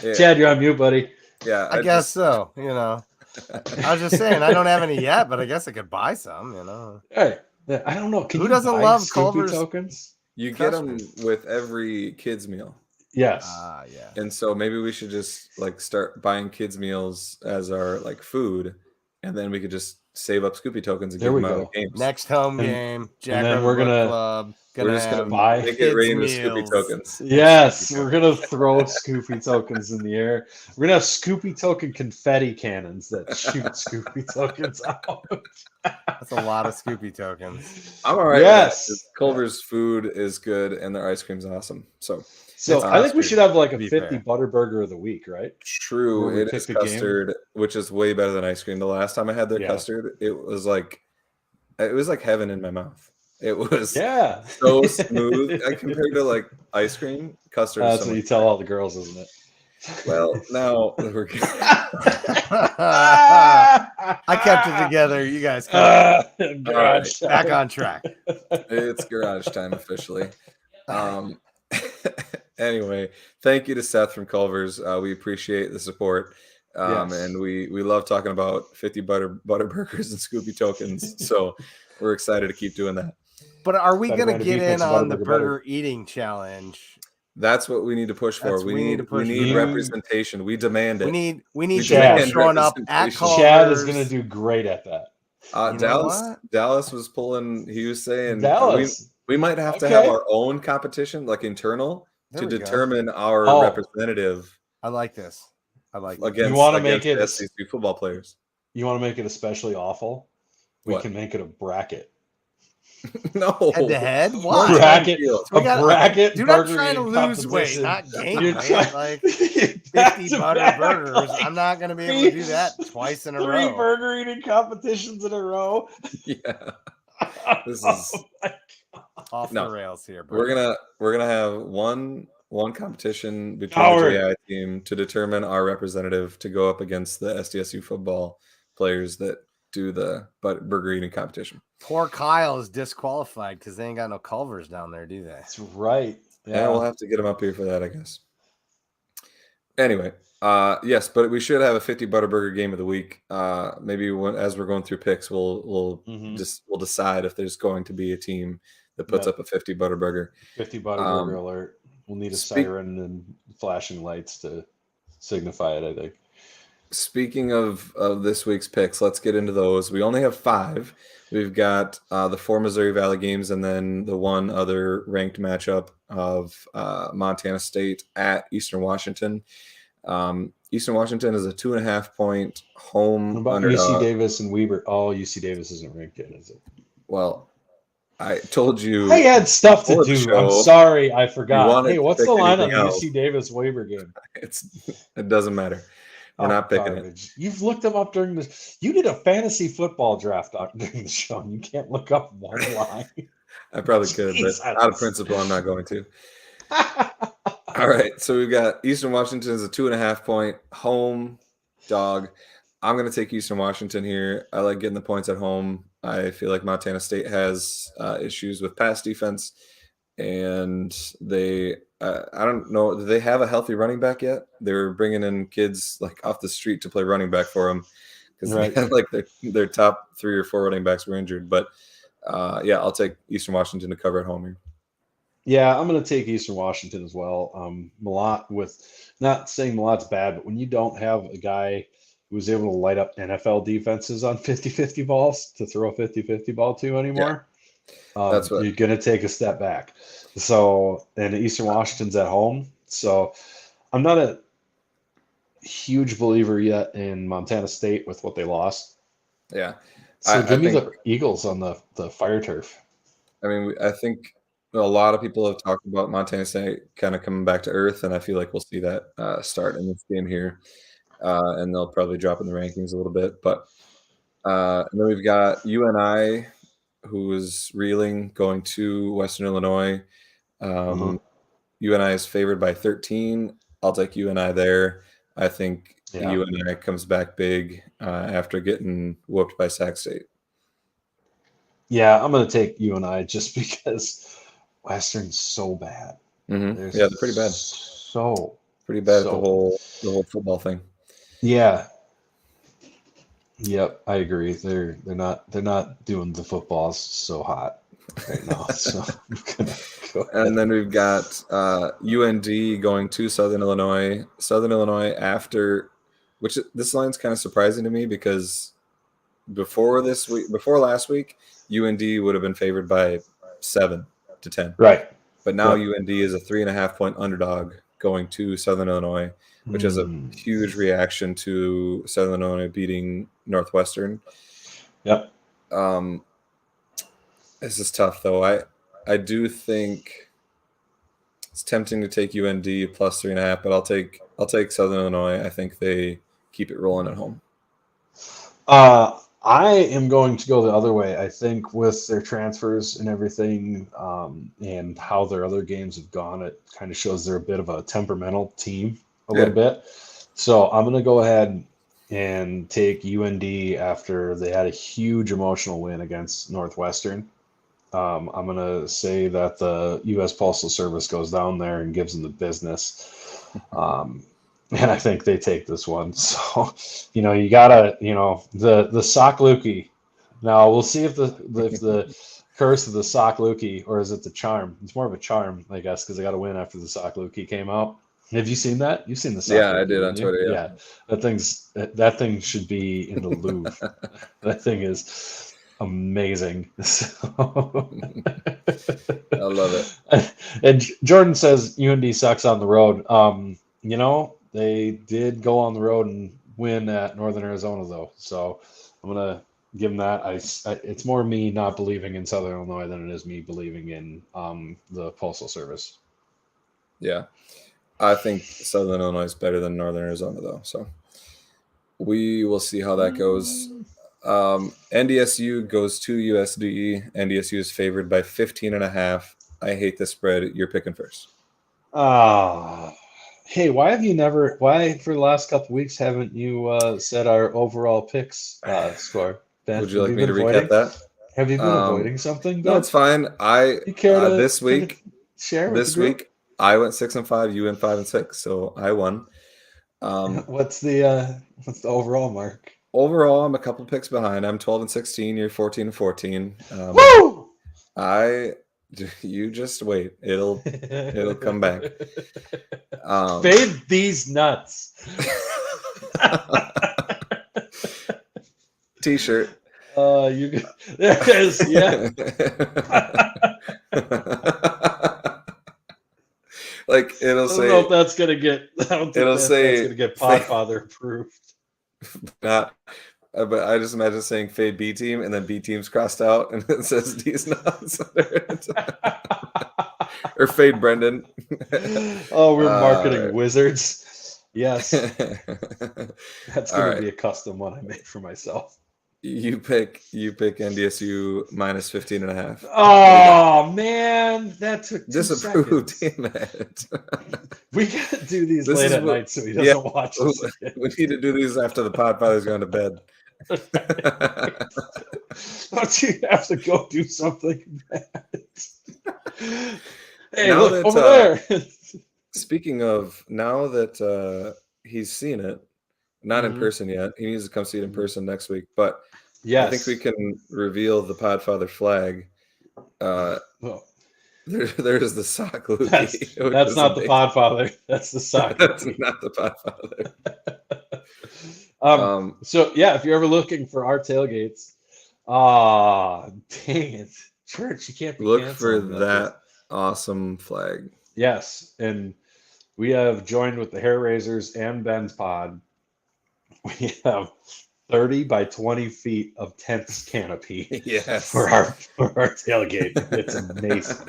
Yeah. Chad, you're on mute, buddy. Yeah, I guess so. I was just saying, I don't have any yet, but I guess I could buy some, Hey, I don't know. Who doesn't love Culver's tokens? You get them with every kids meal. Yes. Yeah. And so maybe we should just start buying kids meals as our food, and then we could just save up Scoopy tokens and give them out of games. Next home game, Jackrabbit Club. We're just gonna buy make it rain with Scoopy tokens. Yes, we're gonna throw Scoopy tokens in the air. We're gonna have Scoopy token confetti cannons that shoot Scoopy tokens out. That's a lot of Scoopy tokens. I'm all right. Yes, Culver's food is good and their ice cream's awesome. So I think we should have a 50 Butterburger of the week, right? True. It is custard, which is way better than ice cream. The last time I had their custard, it was like heaven in my mouth. It was so smooth compared to ice cream. Custard. That's what you tell all the girls, isn't it? Well, now we're I kept it together. You guys back on track. It's garage time officially. Anyway, thank you to Seth from Culver's. We appreciate the support. And we love talking about 50 butter burgers and Scoopy tokens. So we're excited to keep doing that. But are we going to get in on the burger eating challenge? That's what we need to push for. We need representation. We demand it. We need Chad showing up at Culver's. Chad is going to do great at that. Dallas was pulling. He was saying we might have to have our own competition, like internal, to determine our representative. I like this. Against, you want to make it SEC football players. You want to make it especially awful? We can make it a bracket. No. Head to head? What? Bracket. Bracket. Dude, I'm trying to lose weight, not gain weight. Like 50 butter burgers. I'm not going to be able to do that twice in a row. 3 burger eating competitions in a row. Yeah. This is off the rails here. Bro. We're gonna have one competition between the JI team to determine our representative to go up against the SDSU football players that do the burger eating competition. Poor Kyle is disqualified because they ain't got no Culvers down there, do they? That's right. Yeah, we'll have to get him up here for that, I guess. Anyway, yes, but we should have a 50 butter burger game of the week. Maybe as we're going through picks, we'll decide if there's going to be a team that puts up a 50 butter burger. 50 butter burger alert. We'll need a siren and flashing lights to signify it, I think. Speaking of this week's picks, let's get into those. We only have 5. We've got the 4 Missouri Valley games and then the one other ranked matchup of Montana State at Eastern Washington. Eastern Washington is a 2.5-point home underdog. UC Davis and Weber. Oh, UC Davis isn't ranked yet, is it? Well, I told you. I had stuff to do. I'm sorry, I forgot. Hey, what's the line on the UC Davis Weber game? It doesn't matter. We're not picking it. You've looked them up during this. You did a fantasy football draft during the show, and you can't look up one line. I probably could, but out of principle, I'm not going to. All right, so we've got Eastern Washington as a 2.5-point home dog. I'm going to take Eastern Washington here. I like getting the points at home. I feel like Montana State has issues with pass defense, and they I don't know. Do they have a healthy running back yet? They're bringing in kids like off the street to play running back for them because they had like their top 3 or 4 running backs were injured. But I'll take Eastern Washington to cover at home here. Yeah, I'm going to take Eastern Washington as well. Malott, with not saying Malott's bad, but when you don't have a guy who's able to light up NFL defenses on 50-50 balls to throw a 50-50 ball to anymore, that's what you're going to take a step back. So, and Eastern Washington's at home. So I'm not a huge believer yet in Montana State with what they lost. Yeah. So give me the Eagles on the fire turf. I mean, I think a lot of people have talked about Montana State kind of coming back to earth, and I feel like we'll see that start in this game here. And they'll probably drop in the rankings a little bit. But and then we've got UNI, who is reeling, going to Western Illinois. UNI is favored by 13. I'll take UNI there. I think UNI comes back big after getting whooped by Sac State. Yeah, I'm going to take UNI just because Western's so bad. Mm-hmm. Yeah, they're pretty bad. Pretty bad at the whole football thing. Yeah. Yep, I agree. They're not doing the footballs so hot right now. So I'm gonna go ahead. And then we've got UND going to Southern Illinois. Southern Illinois after, which this line's kind of surprising to me because before last week, UND would have been favored by 7-10. Right. But now UND is a 3.5-point underdog going to Southern Illinois, which is a huge reaction to Southern Illinois beating Northwestern. Yep. This is tough, though. I do think it's tempting to take UND plus 3.5, but I'll take Southern Illinois. I think they keep it rolling at home. I am going to go the other way. I think with their transfers and everything, and how their other games have gone, it kind of shows they're a bit of a temperamental team a little bit. So I'm going to go ahead and take UND after they had a huge emotional win against Northwestern. I'm going to say that the U.S. Postal Service goes down there and gives them the business. And I think they take this one. So, you gotta, the sock lukey. Now we'll see if the curse of the sock lukey, or is it the charm? It's more of a charm, I guess, because they got to win after the sock lukey came out. Have you seen that? You've seen the sock Yeah, lukey, I did on Twitter. Yeah, that thing should be in the Louvre. That thing is amazing. So... I love it. And Jordan says UND sucks on the road. They did go on the road and win at Northern Arizona, though. So I'm gonna give them that. It's more me not believing in Southern Illinois than it is me believing in the Postal Service. Yeah, I think Southern Illinois is better than Northern Arizona, though. So we will see how that goes. NDSU goes to USD. NDSU is favored by 15.5. I hate the spread. You're picking first. Hey, why for the last couple weeks haven't you said our overall picks score? Ben, would you like me to recap that? Have you been avoiding something? No, it's fine. You care to this week share with this week I went 6-5. You went 5-6, so I won. What's the overall mark? Overall, I'm a couple picks behind. I'm 12-16. You're 14-14. Woo! You just wait. It'll come back. Fade these nuts. T-shirt. There it is. Yeah. Like it'll say. I don't know if that's gonna get. It'll say that's gonna get Podfather approved. Not. But I just imagine saying fade B team and then B team's crossed out and it says these nuts. Or fade Brendan. Oh, we're marketing wizards. Yes. That's going to be a custom one I made for myself. You pick NDSU minus 15.5. Oh man, that took 2 Disapproved. seconds. Damn it. We gotta do these late at night so he doesn't watch us again. We need to do these after the Podfather's gone to bed. Don't you have to go do something bad? Hey, now look over there. Speaking of, now that he's seen it, not in person yet. He needs to come see it in person next week. But yes. I think we can reveal the Podfather flag. There's the sock lukey. That's not the Podfather. That's the sock. That's not the Podfather. So yeah, if you're ever looking for our tailgates, dang it, church, you can't be look for canceling that awesome flag. Yes, and we have joined with the Hair Raisers and Ben's Pod. We have 30 by 20 feet of tent canopy for our tailgate. It's amazing.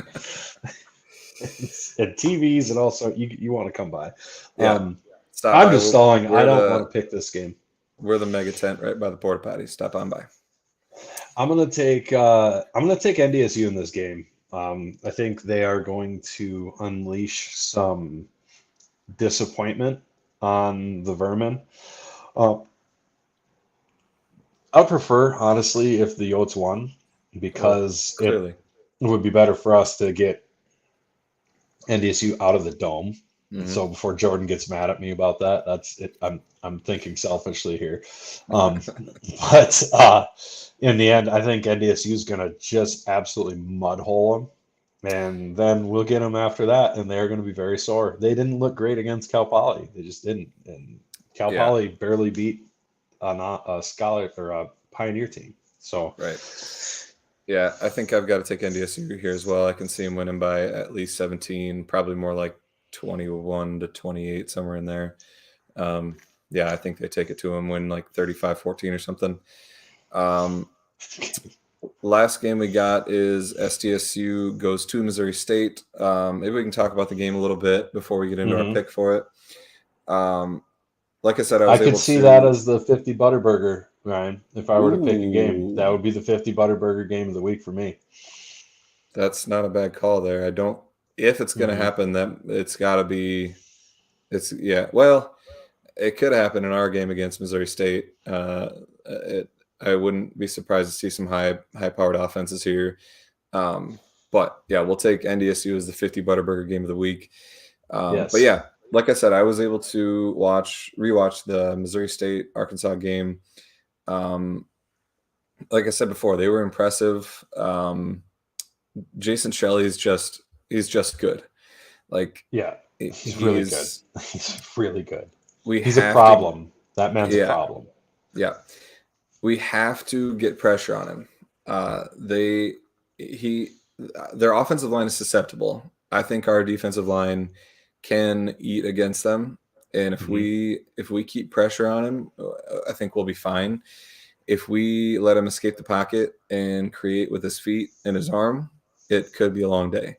And TVs and also you want to come by. I'm just stalling. I don't want to pick this game. We're the mega tent right by the porta potty. Stop on by. I'm gonna take NDSU in this game. I think they are going to unleash some disappointment on the Vermin. I prefer, honestly, if the Yotes won, because it would be better for us to get NDSU out of the dome. Mm-hmm. So before Jordan gets mad at me about that, that's it. I'm thinking selfishly here, but in the end, I think NDSU is going to just absolutely mudhole them, and then we'll get them after that, and they're going to be very sore. They didn't look great against Cal Poly; they just didn't, and Cal Poly barely beat a Scholar or a Pioneer team. So yeah, I think I've got to take NDSU here as well. I can see them winning by at least 17, probably more like 21-28, somewhere in there. I think they take it to them, win like 35-14 or something. Last game we got is SDSU goes to Missouri State. Maybe we can talk about the game a little bit before we get into our pick for it. Like I said, I could see that as the 50 Butterburger, Ryan. If I were to pick a game, that would be the 50 Butterburger game of the week for me. That's not a bad call there. If it's going to happen, that it's got to be. Well, it could happen in our game against Missouri State. I wouldn't be surprised to see some high-powered offenses here. But yeah, we'll take NDSU as the 50 Butterburger game of the week. But yeah, like I said, I was able to rewatch the Missouri State Arkansas game. Like I said before, they were impressive. Jason Shelley he's just good. Like, yeah, he's really good. He's really good. He's a problem. That man's a problem. Yeah, we have to get pressure on him. Their offensive line is susceptible. I think our defensive line can eat against them, and if we keep pressure on him, I think we'll be fine. If we let him escape the pocket and create with his feet and his arm, it could be a long day.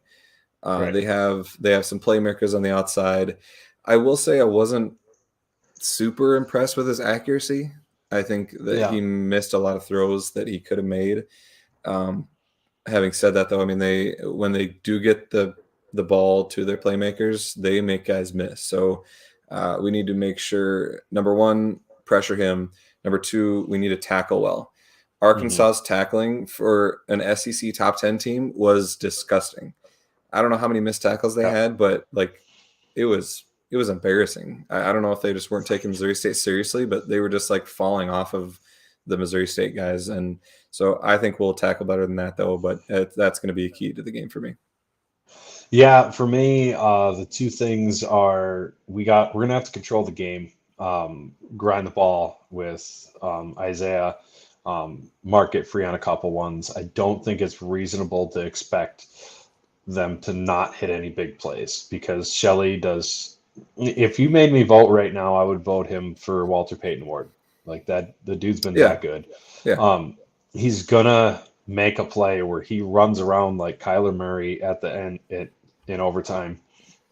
Right. They have some playmakers on the outside. I will say I wasn't super impressed with his accuracy. I think that he missed a lot of throws that he could have made. Having said that, though, I mean, when they do get the ball to their playmakers, they make guys miss. So we need to make sure, number one, pressure him. Number two, we need to tackle well. Arkansas's tackling for an SEC top 10 team was disgusting. I don't know how many missed tackles they had, but like it was embarrassing. I don't know if they just weren't taking Missouri State seriously, but they were just like falling off of the Missouri State guys. And so I think we'll tackle better than that, though. But that's going to be a key to the game for me. Yeah, for me, the two things are we're going to have to control the game, grind the ball with Isaiah, mark it free on a couple ones. I don't think it's reasonable to expect them to not hit any big plays because Shelley does. If you made me vote right now, I would vote him for Walter Payton Award. Like that, the dude's been that good. Yeah. He's gonna make a play where he runs around like Kyler Murray at the end in overtime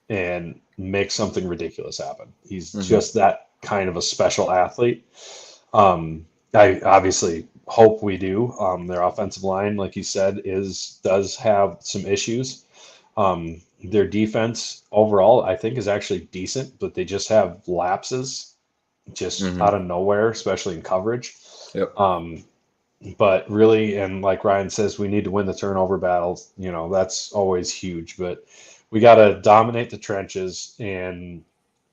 and make something ridiculous happen. He's just that kind of a special athlete. I obviously hope we do. Their offensive line, like you said, does have some issues. Their defense overall, I think, is actually decent, but they just have lapses just out of nowhere, especially in coverage. Yep. But really, and like Ryan says, we need to win the turnover battles. You know, that's always huge, but we got to dominate the trenches and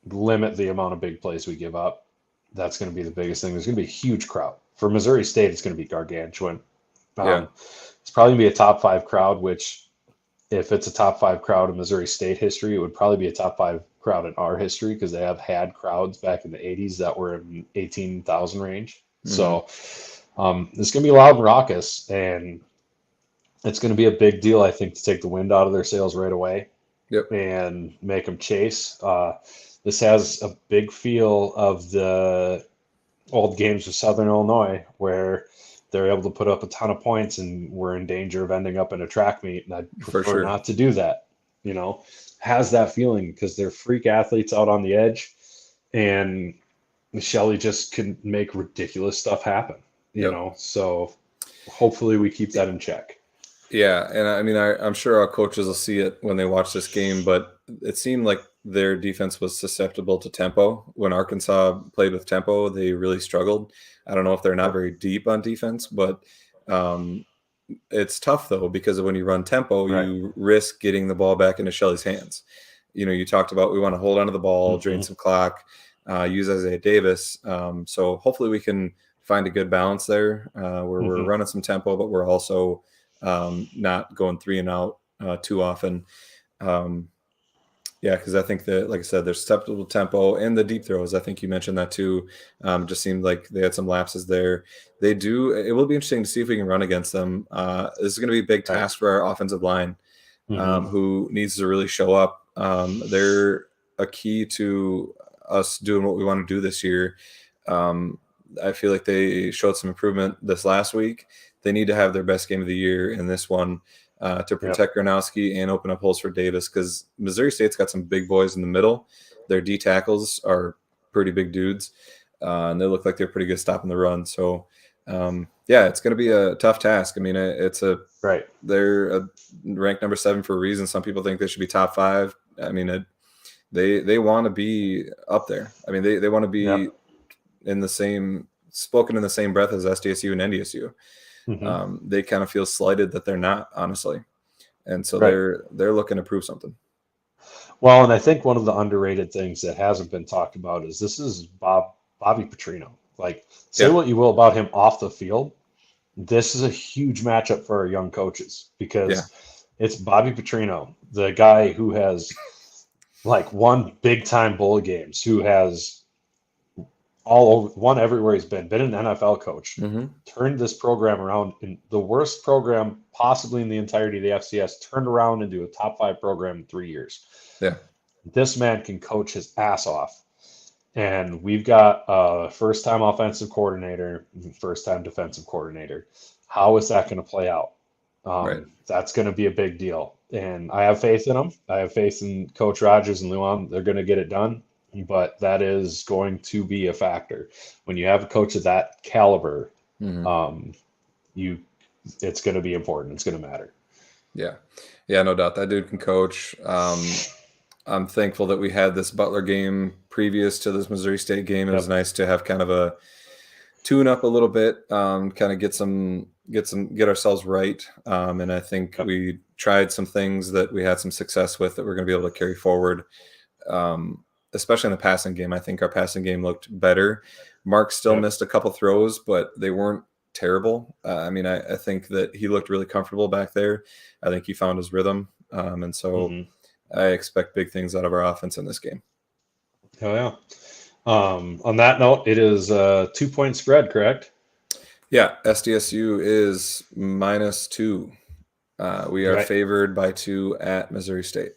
limit the amount of big plays we give up. That's going to be the biggest thing. There's going to be a huge crowd. For Missouri State, it's going to be gargantuan. It's probably going to be a top 5 crowd, which if it's a top 5 crowd in Missouri State history, it would probably be a top 5 crowd in our history because they have had crowds back in the 80s that were in 18,000 range. So it's going to be loud and raucous, and it's going to be a big deal, I think, to take the wind out of their sails right away and make them chase. This has a big feel of the old games with Southern Illinois where they're able to put up a ton of points and we're in danger of ending up in a track meet. And I'd prefer not to do that, you know, has that feeling because they're freak athletes out on the edge and Shelley just can make ridiculous stuff happen, you know, so hopefully we keep that in check. Yeah. And I mean, I'm sure our coaches will see it when they watch this game, but it seemed like their defense was susceptible to tempo. When Arkansas played with tempo, they really struggled. I don't know if they're not very deep on defense, but it's tough, though, because when you run tempo, you risk getting the ball back into Shelley's hands. You know, you talked about we want to hold onto the ball, drain some clock, use Isaiah Davis. So hopefully we can find a good balance there where we're running some tempo, but we're also not going 3 and out too often. Yeah, because I think that, like I said, there's susceptible tempo and the deep throws. I think you mentioned that too. Just seemed like they had some lapses there. They do. It will be interesting to see if we can run against them. This is going to be a big task for our offensive line, who needs to really show up. They're a key to us doing what we want to do this year. I feel like they showed some improvement this last week. They need to have their best game of the year in this one. To protect Gronowski and open up holes for Davis, because Missouri State's got some big boys in the middle. Their D tackles are pretty big dudes, and they look like they're pretty good stopping the run. So, it's going to be a tough task. I mean, they're ranked number 7 for a reason. Some people think they should be top 5. I mean, they want to be up there. I mean, they want to be in the same breath as SDSU and NDSU. They kind of feel slighted that they're not, honestly, and so they're looking to prove something. Well, and I think one of the underrated things that hasn't been talked about is this is Bobby Petrino. Like, say Yeah. what you will about him off the field, this is a huge matchup for our young coaches because it's Bobby Petrino, the guy who has like won big time bowl games, who has all over, won everywhere he's been an NFL coach, turned this program around in the worst program possibly in the entirety of the FCS, turned around into a top 5 program in 3 years. Yeah. This man can coach his ass off. And we've got a first-time offensive coordinator, first-time defensive coordinator. How is that going to play out? Right. That's going to be a big deal. And I have faith in them. I have faith in Coach Rogers and Luan. They're going to get it done. But that is going to be a factor. When you have a coach of that caliber, it's going to be important. It's going to matter. Yeah. Yeah, no doubt. That dude can coach. I'm thankful that we had this Butler game previous to this Missouri State game. It was nice to have kind of a tune up a little bit, kind of get ourselves right. And I think we tried some things that we had some success with that we're going to be able to carry forward. Especially in the passing game. I think our passing game looked better. Mark still missed a couple throws, but they weren't terrible. I think that he looked really comfortable back there. I think he found his rhythm. And so I expect big things out of our offense in this game. Oh, yeah. On that note, it is a 2-point spread, correct? Yeah, SDSU is -2. We are favored by 2 at Missouri State.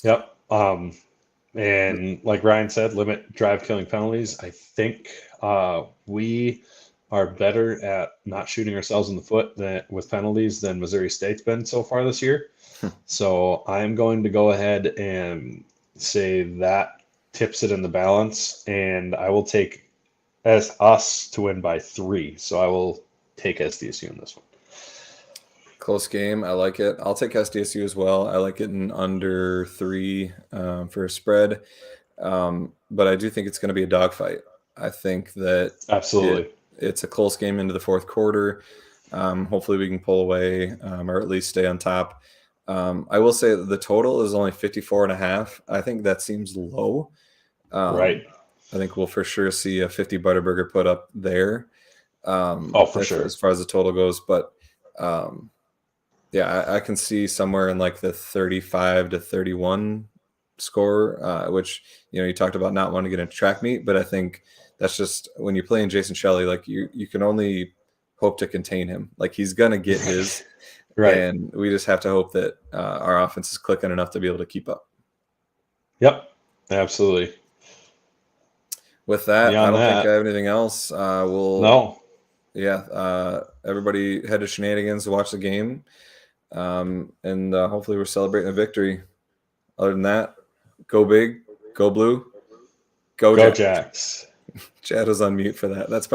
Yep. And like Ryan said, limit drive-killing penalties. I think we are better at not shooting ourselves in the foot with penalties than Missouri State's been so far this year. So I'm going to go ahead and say that tips it in the balance, and I will take us to win by 3. So I will take SDSU in this one. Close game. I like it. I'll take SDSU as well. I like it in under 3 for a spread. But I do think it's going to be a dogfight. I think that absolutely it's a close game into the fourth quarter. Hopefully we can pull away or at least stay on top. I will say that the total is only 54.5. I think that seems low. Right. I think we'll for sure see a 50 Butterburger put up there. For sure. As far as the total goes. But I can see somewhere in like the 35-31 score, which, you talked about not wanting to get into track meet, but I think that's just when you're playing Jason Shelley, like you can only hope to contain him. Like he's going to get his. Right. And we just have to hope that our offense is clicking enough to be able to keep up. Yep, absolutely. With that, I don't think I have anything else. No. Yeah, everybody head to Shenanigans to watch the game. And hopefully we're celebrating a victory. Other than that, go big, go blue, go Jacks. Chad was on mute for that. That's